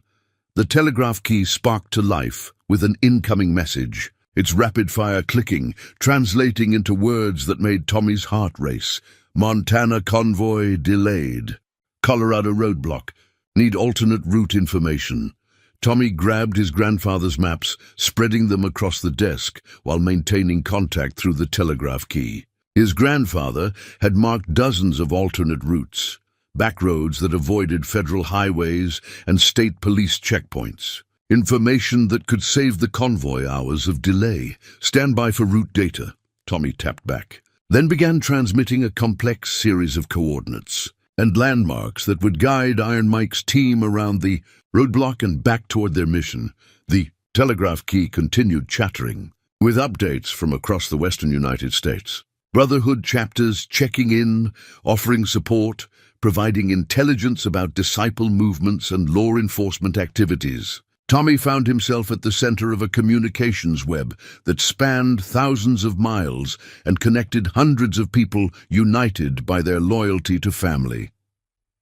The telegraph key sparked to life with an incoming message, its rapid-fire clicking, translating into words that made Tommy's heart race. "Montana convoy delayed. Colorado roadblock. Need alternate route information." Tommy grabbed his grandfather's maps, spreading them across the desk while maintaining contact through the telegraph key. His grandfather had marked dozens of alternate routes, back roads that avoided federal highways and state police checkpoints. Information that could save the convoy hours of delay. "Stand by for route data," Tommy tapped back, then began transmitting a complex series of coordinates and landmarks that would guide Iron Mike's team around the roadblock and back toward their mission. The telegraph key continued chattering, with updates from across the western United States. Brotherhood chapters checking in, offering support, providing intelligence about disciple movements and law enforcement activities. Tommy found himself at the center of a communications web that spanned thousands of miles and connected hundreds of people united by their loyalty to family.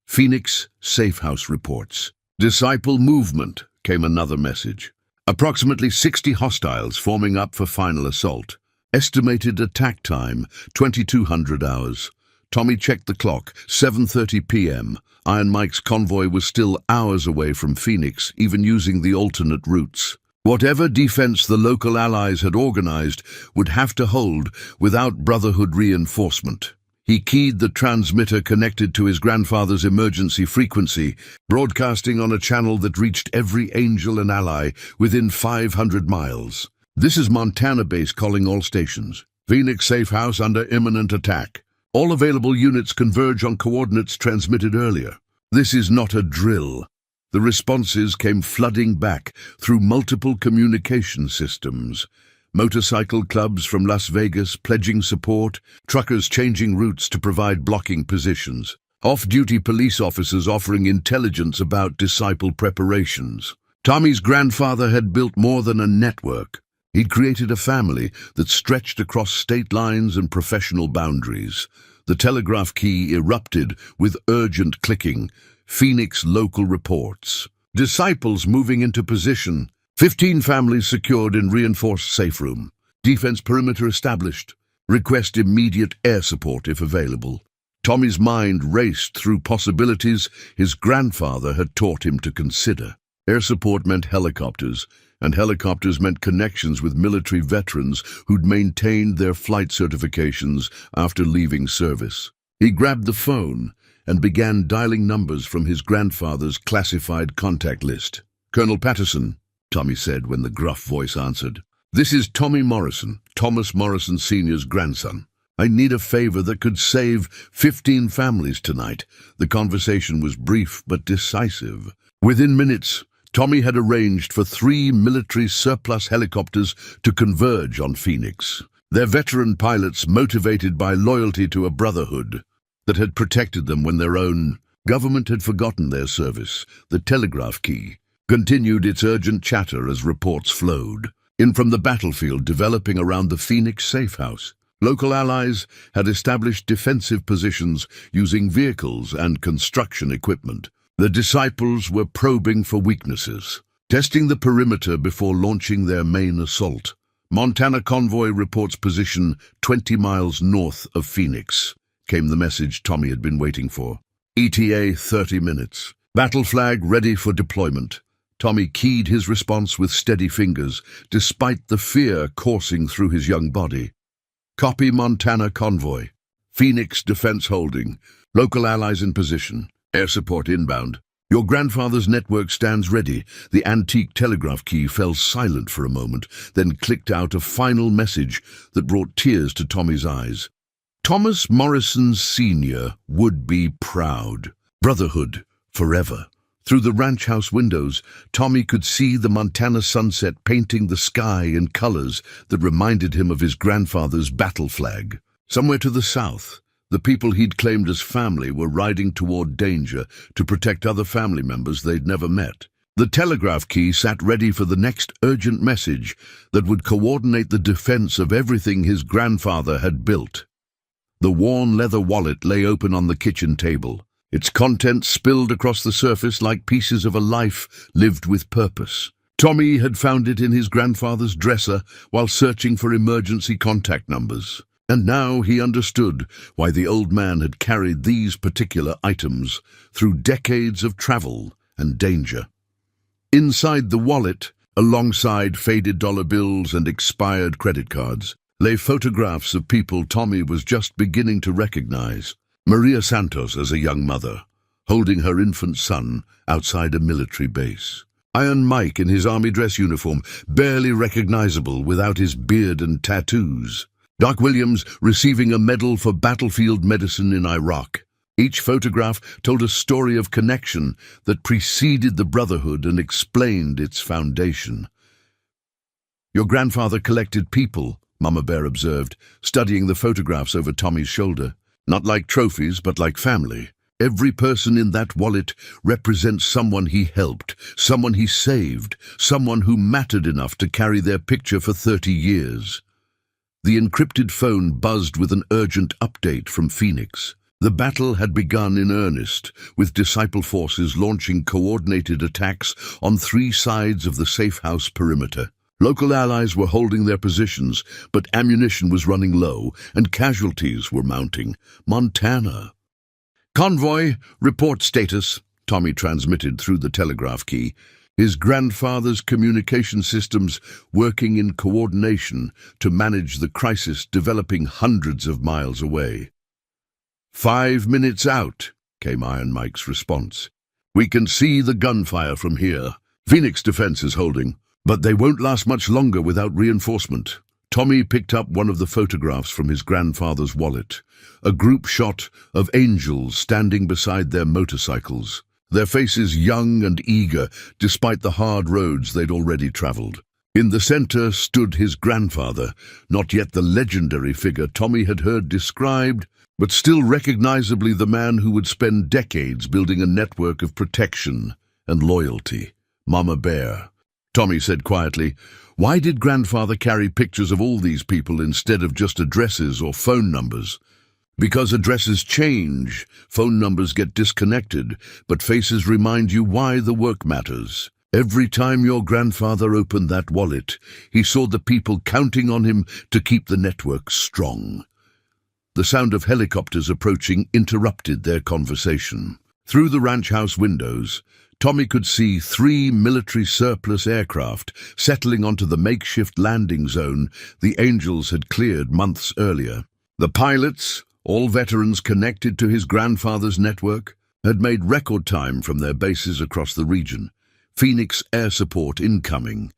Phoenix Safe House reports. "Disciple movement," came another message. "Approximately 60 hostiles forming up for final assault. Estimated attack time, 2200 hours. Tommy checked the clock. 7:30 p.m. Iron Mike's convoy was still hours away from Phoenix, even using the alternate routes. Whatever defense the local allies had organized would have to hold without Brotherhood reinforcement. He keyed the transmitter connected to his grandfather's emergency frequency, broadcasting on a channel that reached every Angel and ally within 500 miles. "This is Montana base calling all stations. Phoenix safe house under imminent attack. All available units converge on coordinates transmitted earlier." This is not a drill. The responses came flooding back through multiple communication systems. Motorcycle clubs from Las Vegas pledging support, truckers changing routes to provide blocking positions, off-duty police officers offering intelligence about disciple preparations. Tommy's grandfather had built more than a network. He'd created a family that stretched across state lines and professional boundaries. The telegraph key erupted with urgent clicking. Phoenix local reports. Disciples moving into position. 15 families secured in reinforced safe room. Defense perimeter established. Request immediate air support if available. Tommy's mind raced through possibilities his grandfather had taught him to consider. Air support meant helicopters, and helicopters meant connections with military veterans who'd maintained their flight certifications after leaving service. He grabbed the phone and began dialing numbers from his grandfather's classified contact list. "Colonel Patterson," Tommy said when the gruff voice answered. "This is Tommy Morrison, Thomas Morrison Sr.'s grandson. I need a favor that could save 15 families tonight." The conversation was brief but decisive. Within minutes, Tommy had arranged for 3 military surplus helicopters to converge on Phoenix. Their veteran pilots motivated by loyalty to a brotherhood that had protected them when their own government had forgotten their service. The telegraph key continued its urgent chatter as reports flowed in from the battlefield developing around the Phoenix safe house. Local allies had established defensive positions using vehicles and construction equipment. The disciples were probing for weaknesses, testing the perimeter before launching their main assault. Montana convoy reports position 20 miles north of Phoenix, came the message Tommy had been waiting for. ETA 30 minutes. Battle flag ready for deployment. Tommy keyed his response with steady fingers, despite the fear coursing through his young body. Copy Montana convoy. Phoenix defense holding. Local allies in position. Air support inbound. Your grandfather's network stands ready. The antique telegraph key fell silent for a moment, then clicked out a final message that brought tears to Tommy's eyes. Thomas Morrison Sr. would be proud. Brotherhood forever. Through the ranch house windows, Tommy could see the Montana sunset painting the sky in colors that reminded him of his grandfather's battle flag. Somewhere to the south, the people he'd claimed as family were riding toward danger to protect other family members they'd never met. The telegraph key sat ready for the next urgent message that would coordinate the defense of everything his grandfather had built. The worn leather wallet lay open on the kitchen table, its contents spilled across the surface like pieces of a life lived with purpose. Tommy had found it in his grandfather's dresser while searching for emergency contact numbers. And now he understood why the old man had carried these particular items through decades of travel and danger. Inside the wallet, alongside faded dollar bills and expired credit cards, lay photographs of people Tommy was just beginning to recognize. Maria Santos as a young mother, holding her infant son outside a military base. Iron Mike in his army dress uniform, barely recognizable without his beard and tattoos. Doc Williams receiving a medal for battlefield medicine in Iraq. Each photograph told a story of connection that preceded the Brotherhood and explained its foundation. "Your grandfather collected people," Mama Bear observed, studying the photographs over Tommy's shoulder. "Not like trophies, but like family. Every person in that wallet represents someone he helped, someone he saved, someone who mattered enough to carry their picture for 30 years. The encrypted phone buzzed with an urgent update from Phoenix. The battle had begun in earnest, with disciple forces launching coordinated attacks on 3 sides of the safe house perimeter. Local allies were holding their positions, but ammunition was running low and casualties were mounting. Montana. "Convoy, report status," Tommy transmitted through the telegraph key, his grandfather's communication systems working in coordination to manage the crisis developing hundreds of miles away. "5 minutes out," came Iron Mike's response. "We can see the gunfire from here. Phoenix defense is holding, but they won't last much longer without reinforcement." Tommy picked up one of the photographs from his grandfather's wallet, a group shot of angels standing beside their motorcycles, their faces young and eager despite the hard roads they'd already traveled. In the center stood his grandfather, not yet the legendary figure Tommy had heard described, but still recognizably the man who would spend decades building a network of protection and loyalty. "Mama Bear," Tommy said quietly. "Why did grandfather carry pictures of all these people instead of just addresses or phone numbers?" "Because addresses change, phone numbers get disconnected, but faces remind you why the work matters. Every time your grandfather opened that wallet, he saw the people counting on him to keep the network strong." The sound of helicopters approaching interrupted their conversation. Through the ranch house windows, Tommy could see 3 military surplus aircraft settling onto the makeshift landing zone the Angels had cleared months earlier. The pilots, all veterans connected to his grandfather's network, had made record time from their bases across the region. Phoenix air support incoming.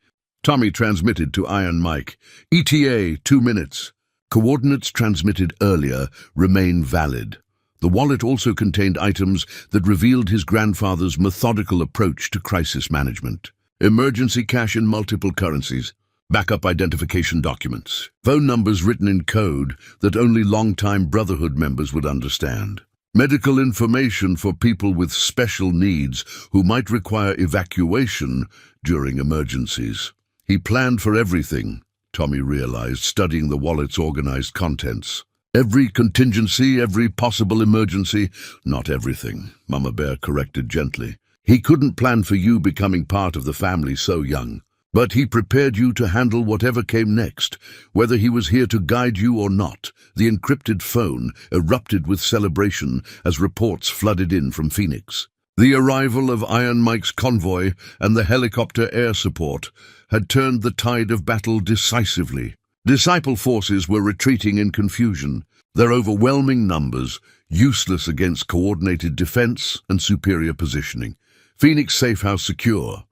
Tommy transmitted to Iron Mike. "ETA, 2 minutes. Coordinates transmitted earlier remain valid." The wallet also contained items that revealed his grandfather's methodical approach to crisis management. Emergency cash in multiple currencies, backup identification documents, phone numbers written in code that only longtime Brotherhood members would understand, medical information for people with special needs who might require evacuation during emergencies. He planned for everything, Tommy realized, studying the wallet's organized contents. Every contingency, every possible emergency. "Not everything," Mama Bear corrected gently. "He couldn't plan for you becoming part of the family so young. But he prepared you to handle whatever came next, whether he was here to guide you or not." The encrypted phone erupted with celebration as reports flooded in from Phoenix. The arrival of Iron Mike's convoy and the helicopter air support had turned the tide of battle decisively. Disciple forces were retreating in confusion, their overwhelming numbers useless against coordinated defense and superior positioning. "Phoenix safe house secure,"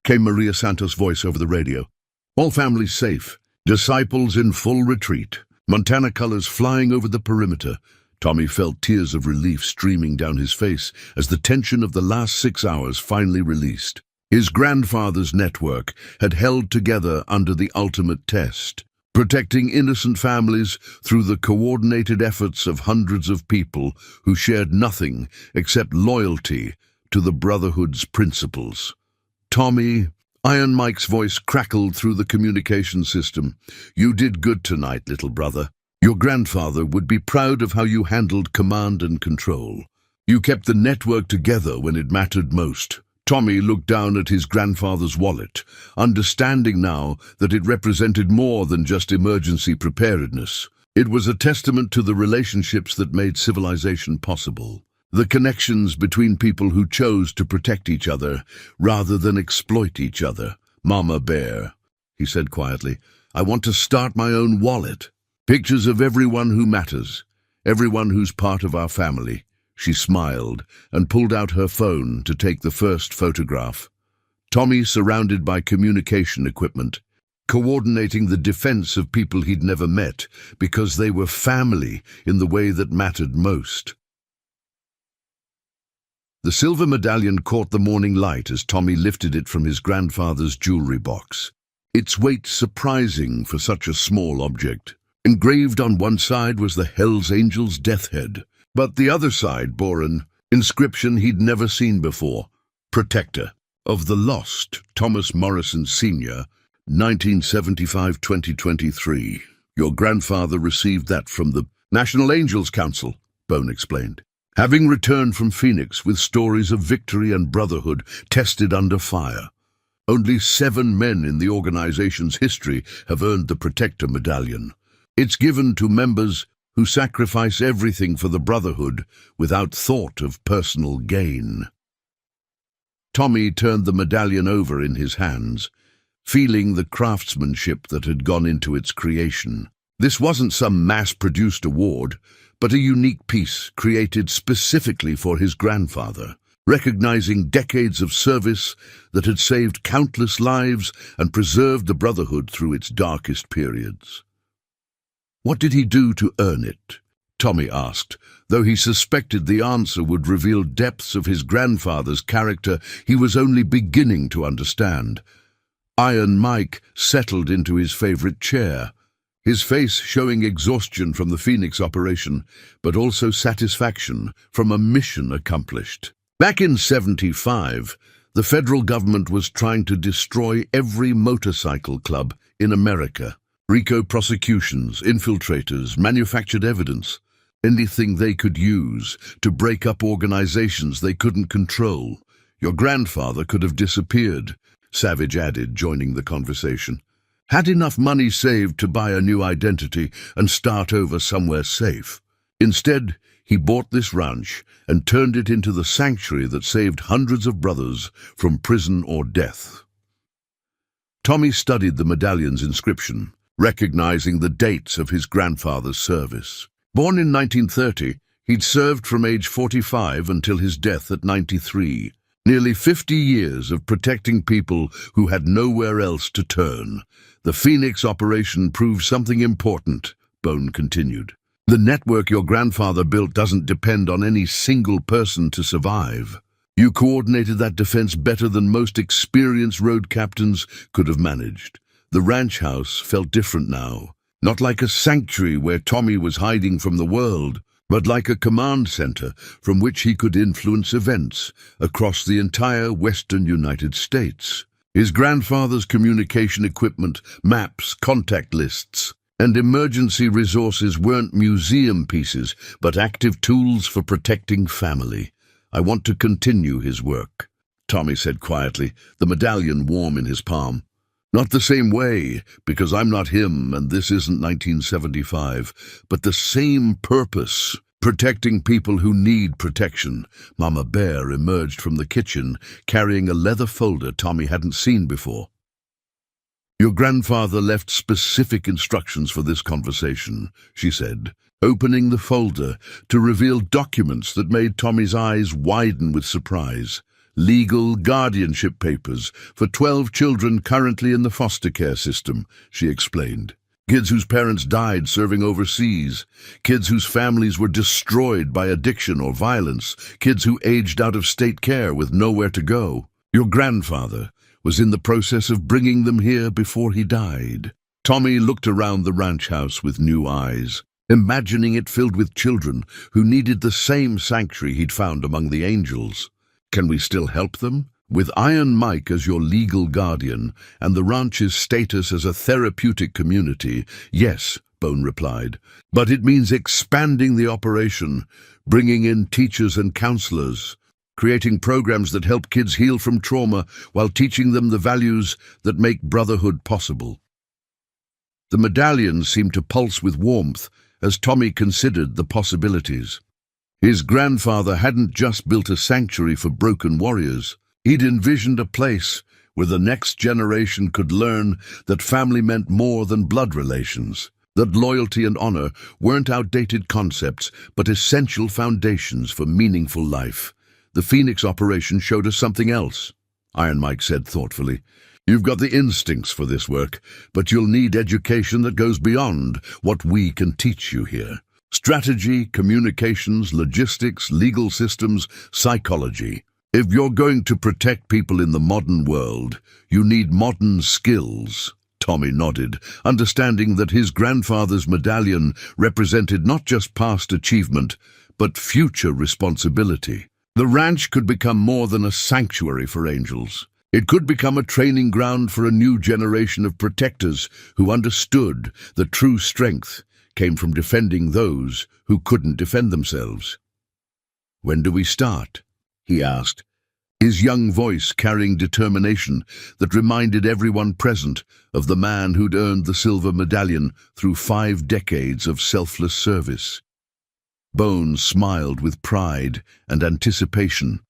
came Maria Santos' voice over the radio. "All families safe. Disciples in full retreat. Montana colors flying over the perimeter." Tommy felt tears of relief streaming down his face as the tension of the last 6 hours finally released. His grandfather's network had held together under the ultimate test, protecting innocent families through the coordinated efforts of hundreds of people who shared nothing except loyalty to the Brotherhood's principles. "Tommy," Iron Mike's voice crackled through the communication system, "you did good tonight, little brother. Your grandfather would be proud of how you handled command and control. You kept the network together when it mattered most." Tommy looked down at his grandfather's wallet, understanding now that it represented more than just emergency preparedness. It was a testament to the relationships that made civilization possible, the connections between people who chose to protect each other rather than exploit each other. "Mama Bear," he said quietly, "I want to start my own wallet. Pictures of everyone who matters, everyone who's part of our family." She smiled and pulled out her phone to take the first photograph. Tommy surrounded by communication equipment, coordinating the defense of people he'd never met because they were family in the way that mattered most. The silver medallion caught the morning light as Tommy lifted it from his grandfather's jewelry box, its weight surprising for such a small object. Engraved on one side was the Hells Angels' death head, but the other side bore an inscription he'd never seen before: "Protector of the Lost, Thomas Morrison Sr., 1975-2023. Your grandfather received that from the National Angels Council," Bone explained. "Having returned from Phoenix with stories of victory and brotherhood tested under fire." Only 7 men in the organization's history have earned the Protector Medallion. It's given to members who sacrifice everything for the Brotherhood without thought of personal gain. Tommy turned the medallion over in his hands, feeling the craftsmanship that had gone into its creation. This wasn't some mass-produced award, but a unique piece created specifically for his grandfather, recognizing decades of service that had saved countless lives and preserved the Brotherhood through its darkest periods. What did he do to earn it? Tommy asked, though he suspected the answer would reveal depths of his grandfather's character he was only beginning to understand. Iron Mike settled into his favorite chair, his face showing exhaustion from the Phoenix operation, but also satisfaction from a mission accomplished. Back in '75, the federal government was trying to destroy every motorcycle club in America. RICO prosecutions, infiltrators, manufactured evidence, anything they could use to break up organizations they couldn't control. Your grandfather could have disappeared, Savage added, joining the conversation. Had enough money saved to buy a new identity and start over somewhere safe. Instead, he bought this ranch and turned it into the sanctuary that saved hundreds of brothers from prison or death. Tommy studied the medallion's inscription, recognizing the dates of his grandfather's service. Born in 1930, he'd served from age 45 until his death at 93. Nearly 50 years of protecting people who had nowhere else to turn. The Phoenix operation proved something important, Bone continued. The network your grandfather built doesn't depend on any single person to survive. You coordinated that defense better than most experienced road captains could have managed. The ranch house felt different now, not like a sanctuary where Tommy was hiding from the world, but like a command center from which he could influence events across the entire western United States. His grandfather's communication equipment, maps, contact lists, and emergency resources weren't museum pieces, but active tools for protecting family. I want to continue his work, Tommy said quietly, the medallion warm in his palm. Not the same way, because I'm not him and this isn't 1975, but the same purpose, protecting people who need protection. Mama Bear emerged from the kitchen, carrying a leather folder Tommy hadn't seen before. Your grandfather left specific instructions for this conversation, she said, opening the folder to reveal documents that made Tommy's eyes widen with surprise. Legal guardianship papers for 12 children currently in the foster care system, she explained. Kids whose parents died serving overseas, kids whose families were destroyed by addiction or violence, kids who aged out of state care with nowhere to go. Your grandfather was in the process of bringing them here before he died. Tommy looked around the ranch house with new eyes, imagining it filled with children who needed the same sanctuary he'd found among the angels. Can we still help them? With Iron Mike as your legal guardian and the ranch's status as a therapeutic community, yes, Bone replied. But it means expanding the operation, bringing in teachers and counselors, creating programs that help kids heal from trauma while teaching them the values that make brotherhood possible. The medallion seemed to pulse with warmth as Tommy considered the possibilities. His grandfather hadn't just built a sanctuary for broken warriors. He'd envisioned a place where the next generation could learn that family meant more than blood relations, that loyalty and honor weren't outdated concepts, but essential foundations for meaningful life. The Phoenix operation showed us something else, Iron Mike said thoughtfully. You've got the instincts for this work, but you'll need education that goes beyond what we can teach you here. Strategy, communications, logistics, legal systems, psychology. If you're going to protect people in the modern world, you need modern skills. Tommy nodded, understanding that his grandfather's medallion represented not just past achievement, but future responsibility. The ranch could become more than a sanctuary for angels. It could become a training ground for a new generation of protectors who understood that true strength came from defending those who couldn't defend themselves. When do we start? He asked, his young voice carrying determination that reminded everyone present of the man who'd earned the silver medallion through 5 decades of selfless service. Bones smiled with pride and anticipation.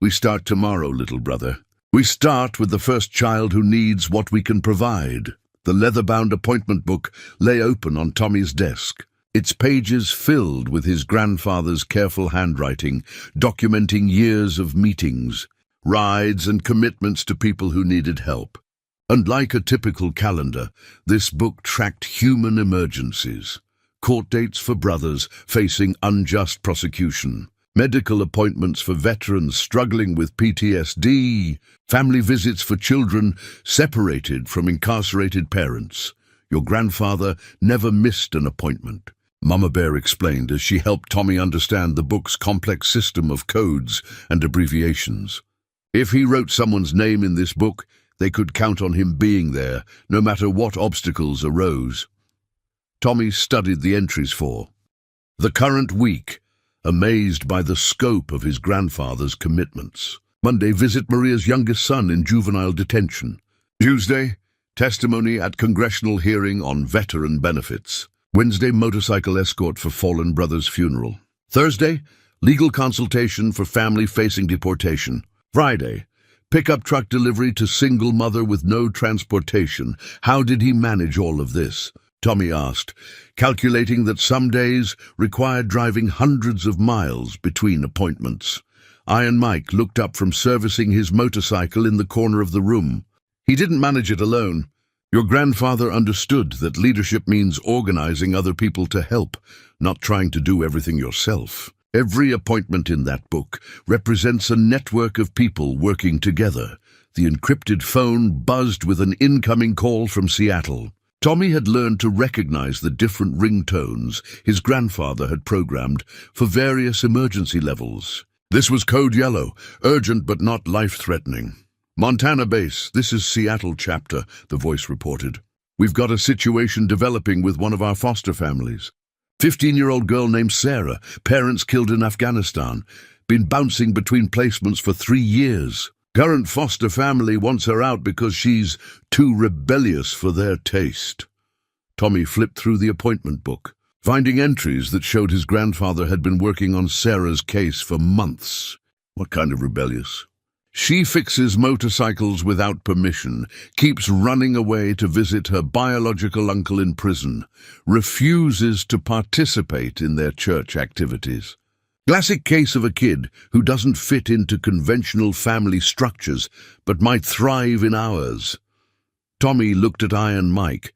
"We start tomorrow, little brother. We start with the first child who needs what we can provide." The leather-bound appointment book lay open on Tommy's desk, its pages filled with his grandfather's careful handwriting, documenting years of meetings, rides, and commitments to people who needed help. Unlike a typical calendar, this book tracked human emergencies, court dates for brothers facing unjust prosecution, medical appointments for veterans struggling with PTSD, family visits for children separated from incarcerated parents. Your grandfather never missed an appointment, Mama Bear explained as she helped Tommy understand the book's complex system of codes and abbreviations. If he wrote someone's name in this book, they could count on him being there, no matter what obstacles arose. Tommy studied the entries for the current week, amazed by the scope of his grandfather's commitments. Monday, visit Maria's youngest son in juvenile detention. Tuesday, testimony at congressional hearing on veteran benefits. Wednesday, motorcycle escort for fallen brother's funeral. Thursday, legal consultation for family facing deportation. Friday, pickup truck delivery to single mother with no transportation. How did he manage all of this? Tommy asked, calculating that some days required driving hundreds of miles between appointments. Iron Mike looked up from servicing his motorcycle in the corner of the room. He didn't manage it alone. Your grandfather understood that leadership means organizing other people to help, not trying to do everything yourself. Every appointment in that book represents a network of people working together. The encrypted phone buzzed with an incoming call from Seattle. Tommy had learned to recognize the different ringtones his grandfather had programmed for various emergency levels. This was code yellow, urgent but not life-threatening. "Montana base, this is Seattle chapter," the voice reported. "We've got a situation developing with one of our foster families. 15-year-old girl named Sarah, parents killed in Afghanistan, been bouncing between placements for 3 years. Current foster family wants her out because she's too rebellious for their taste." Tommy flipped through the appointment book, finding entries that showed his grandfather had been working on Sarah's case for months. What kind of rebellious? "She fixes motorcycles without permission, keeps running away to visit her biological uncle in prison, refuses to participate in their church activities. Classic case of a kid who doesn't fit into conventional family structures but might thrive in ours." Tommy looked at Iron Mike,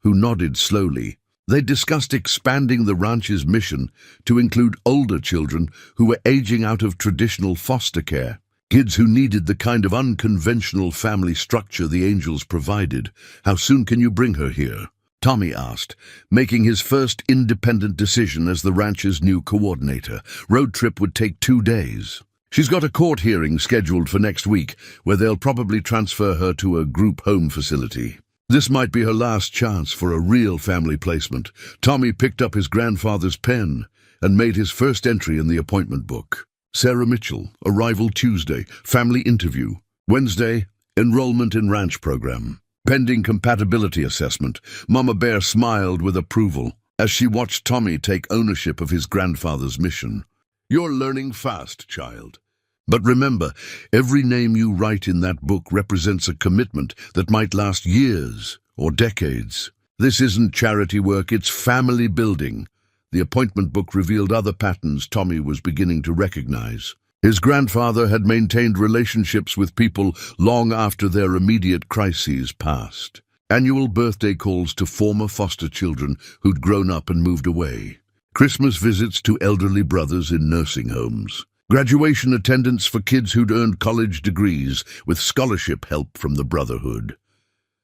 who nodded slowly. They discussed expanding the ranch's mission to include older children who were aging out of traditional foster care. Kids who needed the kind of unconventional family structure the angels provided. "How soon can you bring her here?" Tommy asked, making his first independent decision as the ranch's new coordinator. Road trip would take 2 days. "She's got a court hearing scheduled for next week, where they'll probably transfer her to a group home facility. This might be her last chance for a real family placement." Tommy picked up his grandfather's pen and made his first entry in the appointment book. Sarah Mitchell, arrival Tuesday, family interview. Wednesday, enrollment in ranch program. Pending compatibility assessment. Mama Bear smiled with approval as she watched Tommy take ownership of his grandfather's mission. "You're learning fast, child. But remember, every name you write in that book represents a commitment that might last years or decades. This isn't charity work, it's family building." The appointment book revealed other patterns Tommy was beginning to recognize. His grandfather had maintained relationships with people long after their immediate crises passed. Annual birthday calls to former foster children who'd grown up and moved away. Christmas visits to elderly brothers in nursing homes. Graduation attendance for kids who'd earned college degrees with scholarship help from the Brotherhood.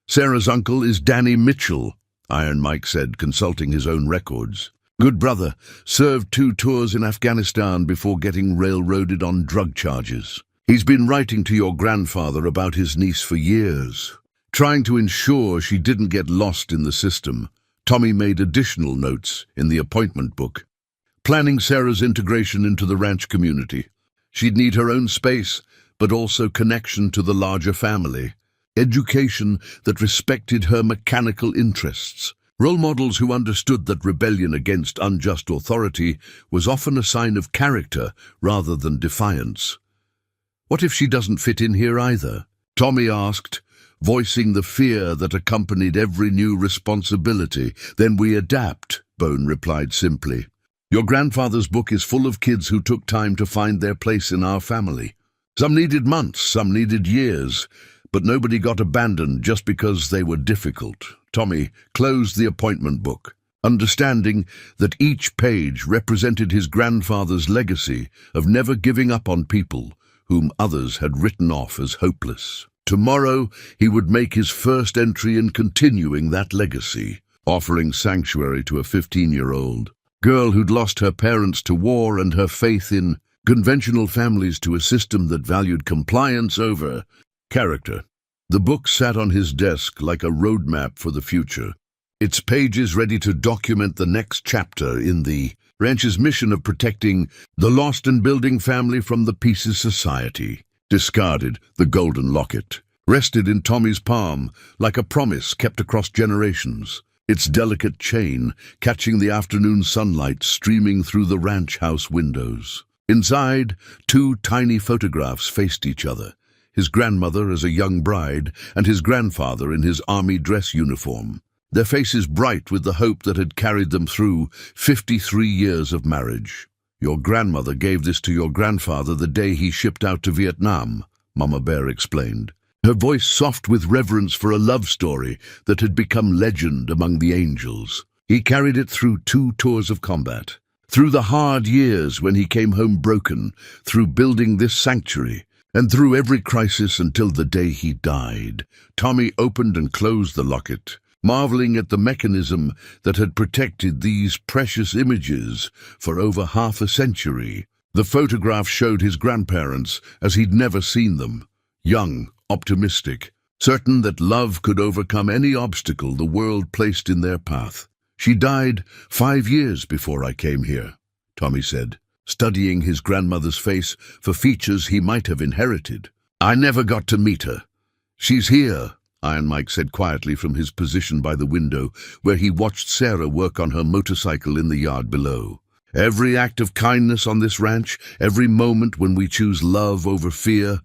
"Sarah's uncle is Danny Mitchell," Iron Mike said, consulting his own records. "Good brother, served 2 tours in Afghanistan before getting railroaded on drug charges. He's been writing to your grandfather about his niece for years, trying to ensure she didn't get lost in the system." Tommy made additional notes in the appointment book. Planning Sarah's integration into the ranch community. She'd need her own space, but also connection to the larger family. Education that respected her mechanical interests. Role models who understood that rebellion against unjust authority was often a sign of character rather than defiance. "What if she doesn't fit in here either?" Tommy asked, voicing the fear that accompanied every new responsibility. "Then we adapt," Bone replied simply. "Your grandfather's book is full of kids who took time to find their place in our family. Some needed months, some needed years, but nobody got abandoned just because they were difficult." Tommy closed the appointment book, understanding that each page represented his grandfather's legacy of never giving up on people whom others had written off as hopeless. Tomorrow he would make his first entry in continuing that legacy, offering sanctuary to a 15-year-old girl who'd lost her parents to war and her faith in conventional families to a system that valued compliance over character. The book sat on his desk like a roadmap for the future, its pages ready to document the next chapter in the ranch's mission of protecting the lost and building family from the pieces society discarded. The golden locket rested in Tommy's palm like a promise kept across generations, its delicate chain catching the afternoon sunlight streaming through the ranch house windows. Inside, two tiny photographs faced each other, his grandmother as a young bride and his grandfather in his army dress uniform, their faces bright with the hope that had carried them through 53 years of marriage. "Your grandmother gave this to your grandfather the day he shipped out to Vietnam," Mama Bear explained, her voice soft with reverence for a love story that had become legend among the angels. "He carried it through 2 tours of combat, through the hard years when he came home broken, through building this sanctuary, and through every crisis until the day he died." Tommy opened and closed the locket, marveling at the mechanism that had protected these precious images for over half a century. The photograph showed his grandparents as he'd never seen them, young, optimistic, certain that love could overcome any obstacle the world placed in their path. "She died 5 years before I came here," Tommy said, studying his grandmother's face for features he might have inherited. "I never got to meet her." "She's here," Iron Mike said quietly from his position by the window, where he watched Sarah work on her motorcycle in the yard below. "Every act of kindness on this ranch, every moment when we choose love over fear,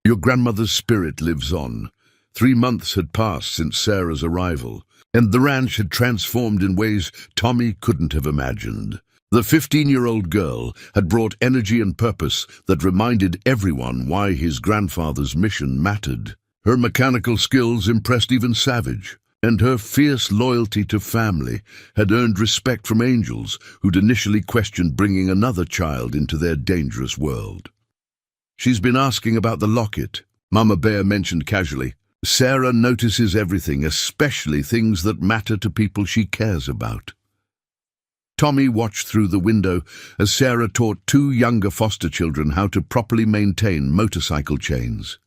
your grandmother's spirit lives on." 3 months had passed since Sarah's arrival, and the ranch had transformed in ways Tommy couldn't have imagined. The 15-year-old girl had brought energy and purpose that reminded everyone why his grandfather's mission mattered. Her mechanical skills impressed even Savage, and her fierce loyalty to family had earned respect from angels who'd initially questioned bringing another child into their dangerous world. "She's been asking about the locket," Mama Bear mentioned casually. "Sarah notices everything, especially things that matter to people she cares about." Tommy watched through the window as Sarah taught 2 younger foster children how to properly maintain motorcycle chains.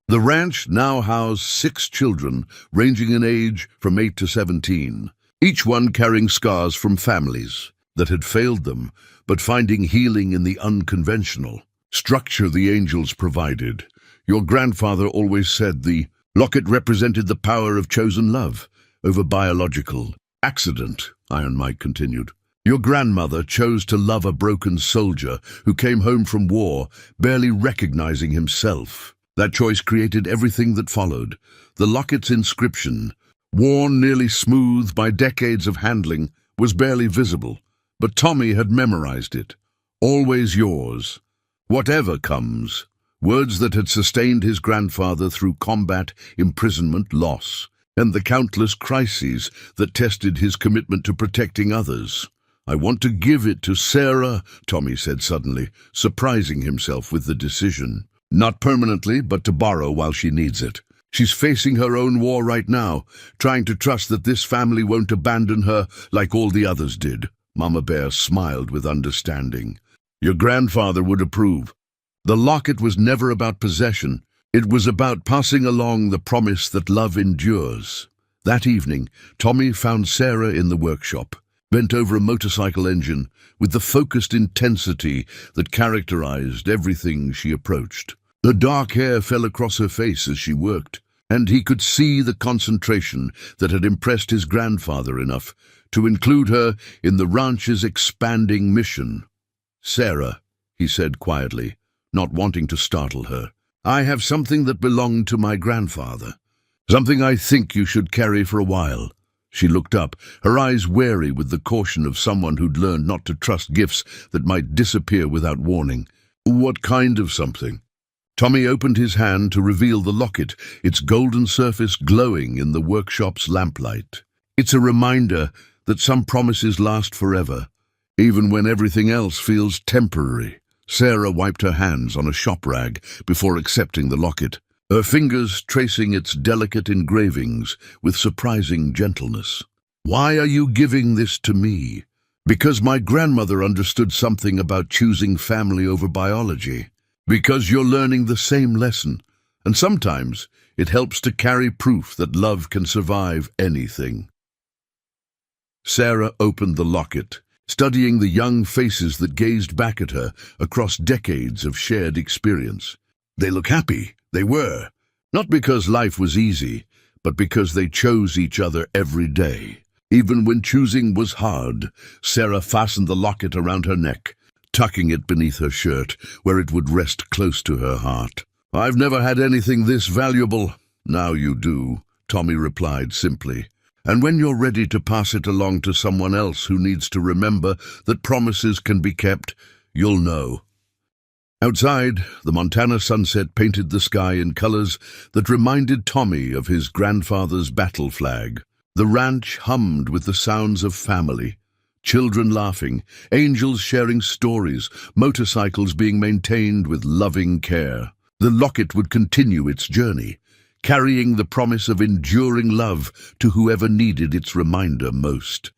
The ranch now housed 6 children, ranging in age from 8 to 17, each one carrying scars from families that had failed them, but finding healing in the unconventional structure the angels provided. "Your grandfather always said the locket represented the power of chosen love over biological accident," Iron Mike continued. "Your grandmother chose to love a broken soldier who came home from war, barely recognizing himself. That choice created everything that followed. The locket's inscription, worn nearly smooth by decades of handling, was barely visible, but Tommy had memorized it. Always yours, whatever comes. Words that had sustained his grandfather through combat, imprisonment, loss, and the countless crises that tested his commitment to protecting others. "I want to give it to Sarah," Tommy said suddenly, surprising himself with the decision. "Not permanently, but to borrow while she needs it. She's facing her own war right now, trying to trust that this family won't abandon her like all the others did." Mama Bear smiled with understanding. "Your grandfather would approve." The locket was never about possession. It was about passing along the promise that love endures. That evening, Tommy found Sarah in the workshop, bent over a motorcycle engine with the focused intensity that characterized everything she approached. The dark hair fell across her face as she worked, and he could see the concentration that had impressed his grandfather enough to include her in the ranch's expanding mission. "Sarah," he said quietly, not wanting to startle her, "I have something that belonged to my grandfather. Something I think you should carry for a while." She looked up, her eyes wary with the caution of someone who'd learned not to trust gifts that might disappear without warning. "What kind of something?" Tommy opened his hand to reveal the locket, its golden surface glowing in the workshop's lamplight. "It's a reminder that some promises last forever, even when everything else feels temporary." Sarah wiped her hands on a shop rag before accepting the locket, her fingers tracing its delicate engravings with surprising gentleness. "Why are you giving this to me?" "Because my grandmother understood something about choosing family over biology. Because you're learning the same lesson, and sometimes it helps to carry proof that love can survive anything." Sarah opened the locket, studying the young faces that gazed back at her across decades of shared experience. They look happy. They were. Not because life was easy, but because they chose each other every day. Even when choosing was hard, Sarah fastened the locket around her neck, tucking it beneath her shirt, where it would rest close to her heart. "I've never had anything this valuable." "Now you do," Tommy replied simply. "And when you're ready to pass it along to someone else who needs to remember that promises can be kept, you'll know." Outside, the Montana sunset painted the sky in colors that reminded Tommy of his grandfather's battle flag. The ranch hummed with the sounds of family. Children laughing, angels sharing stories, motorcycles being maintained with loving care. The locket would continue its journey, carrying the promise of enduring love to whoever needed its reminder most.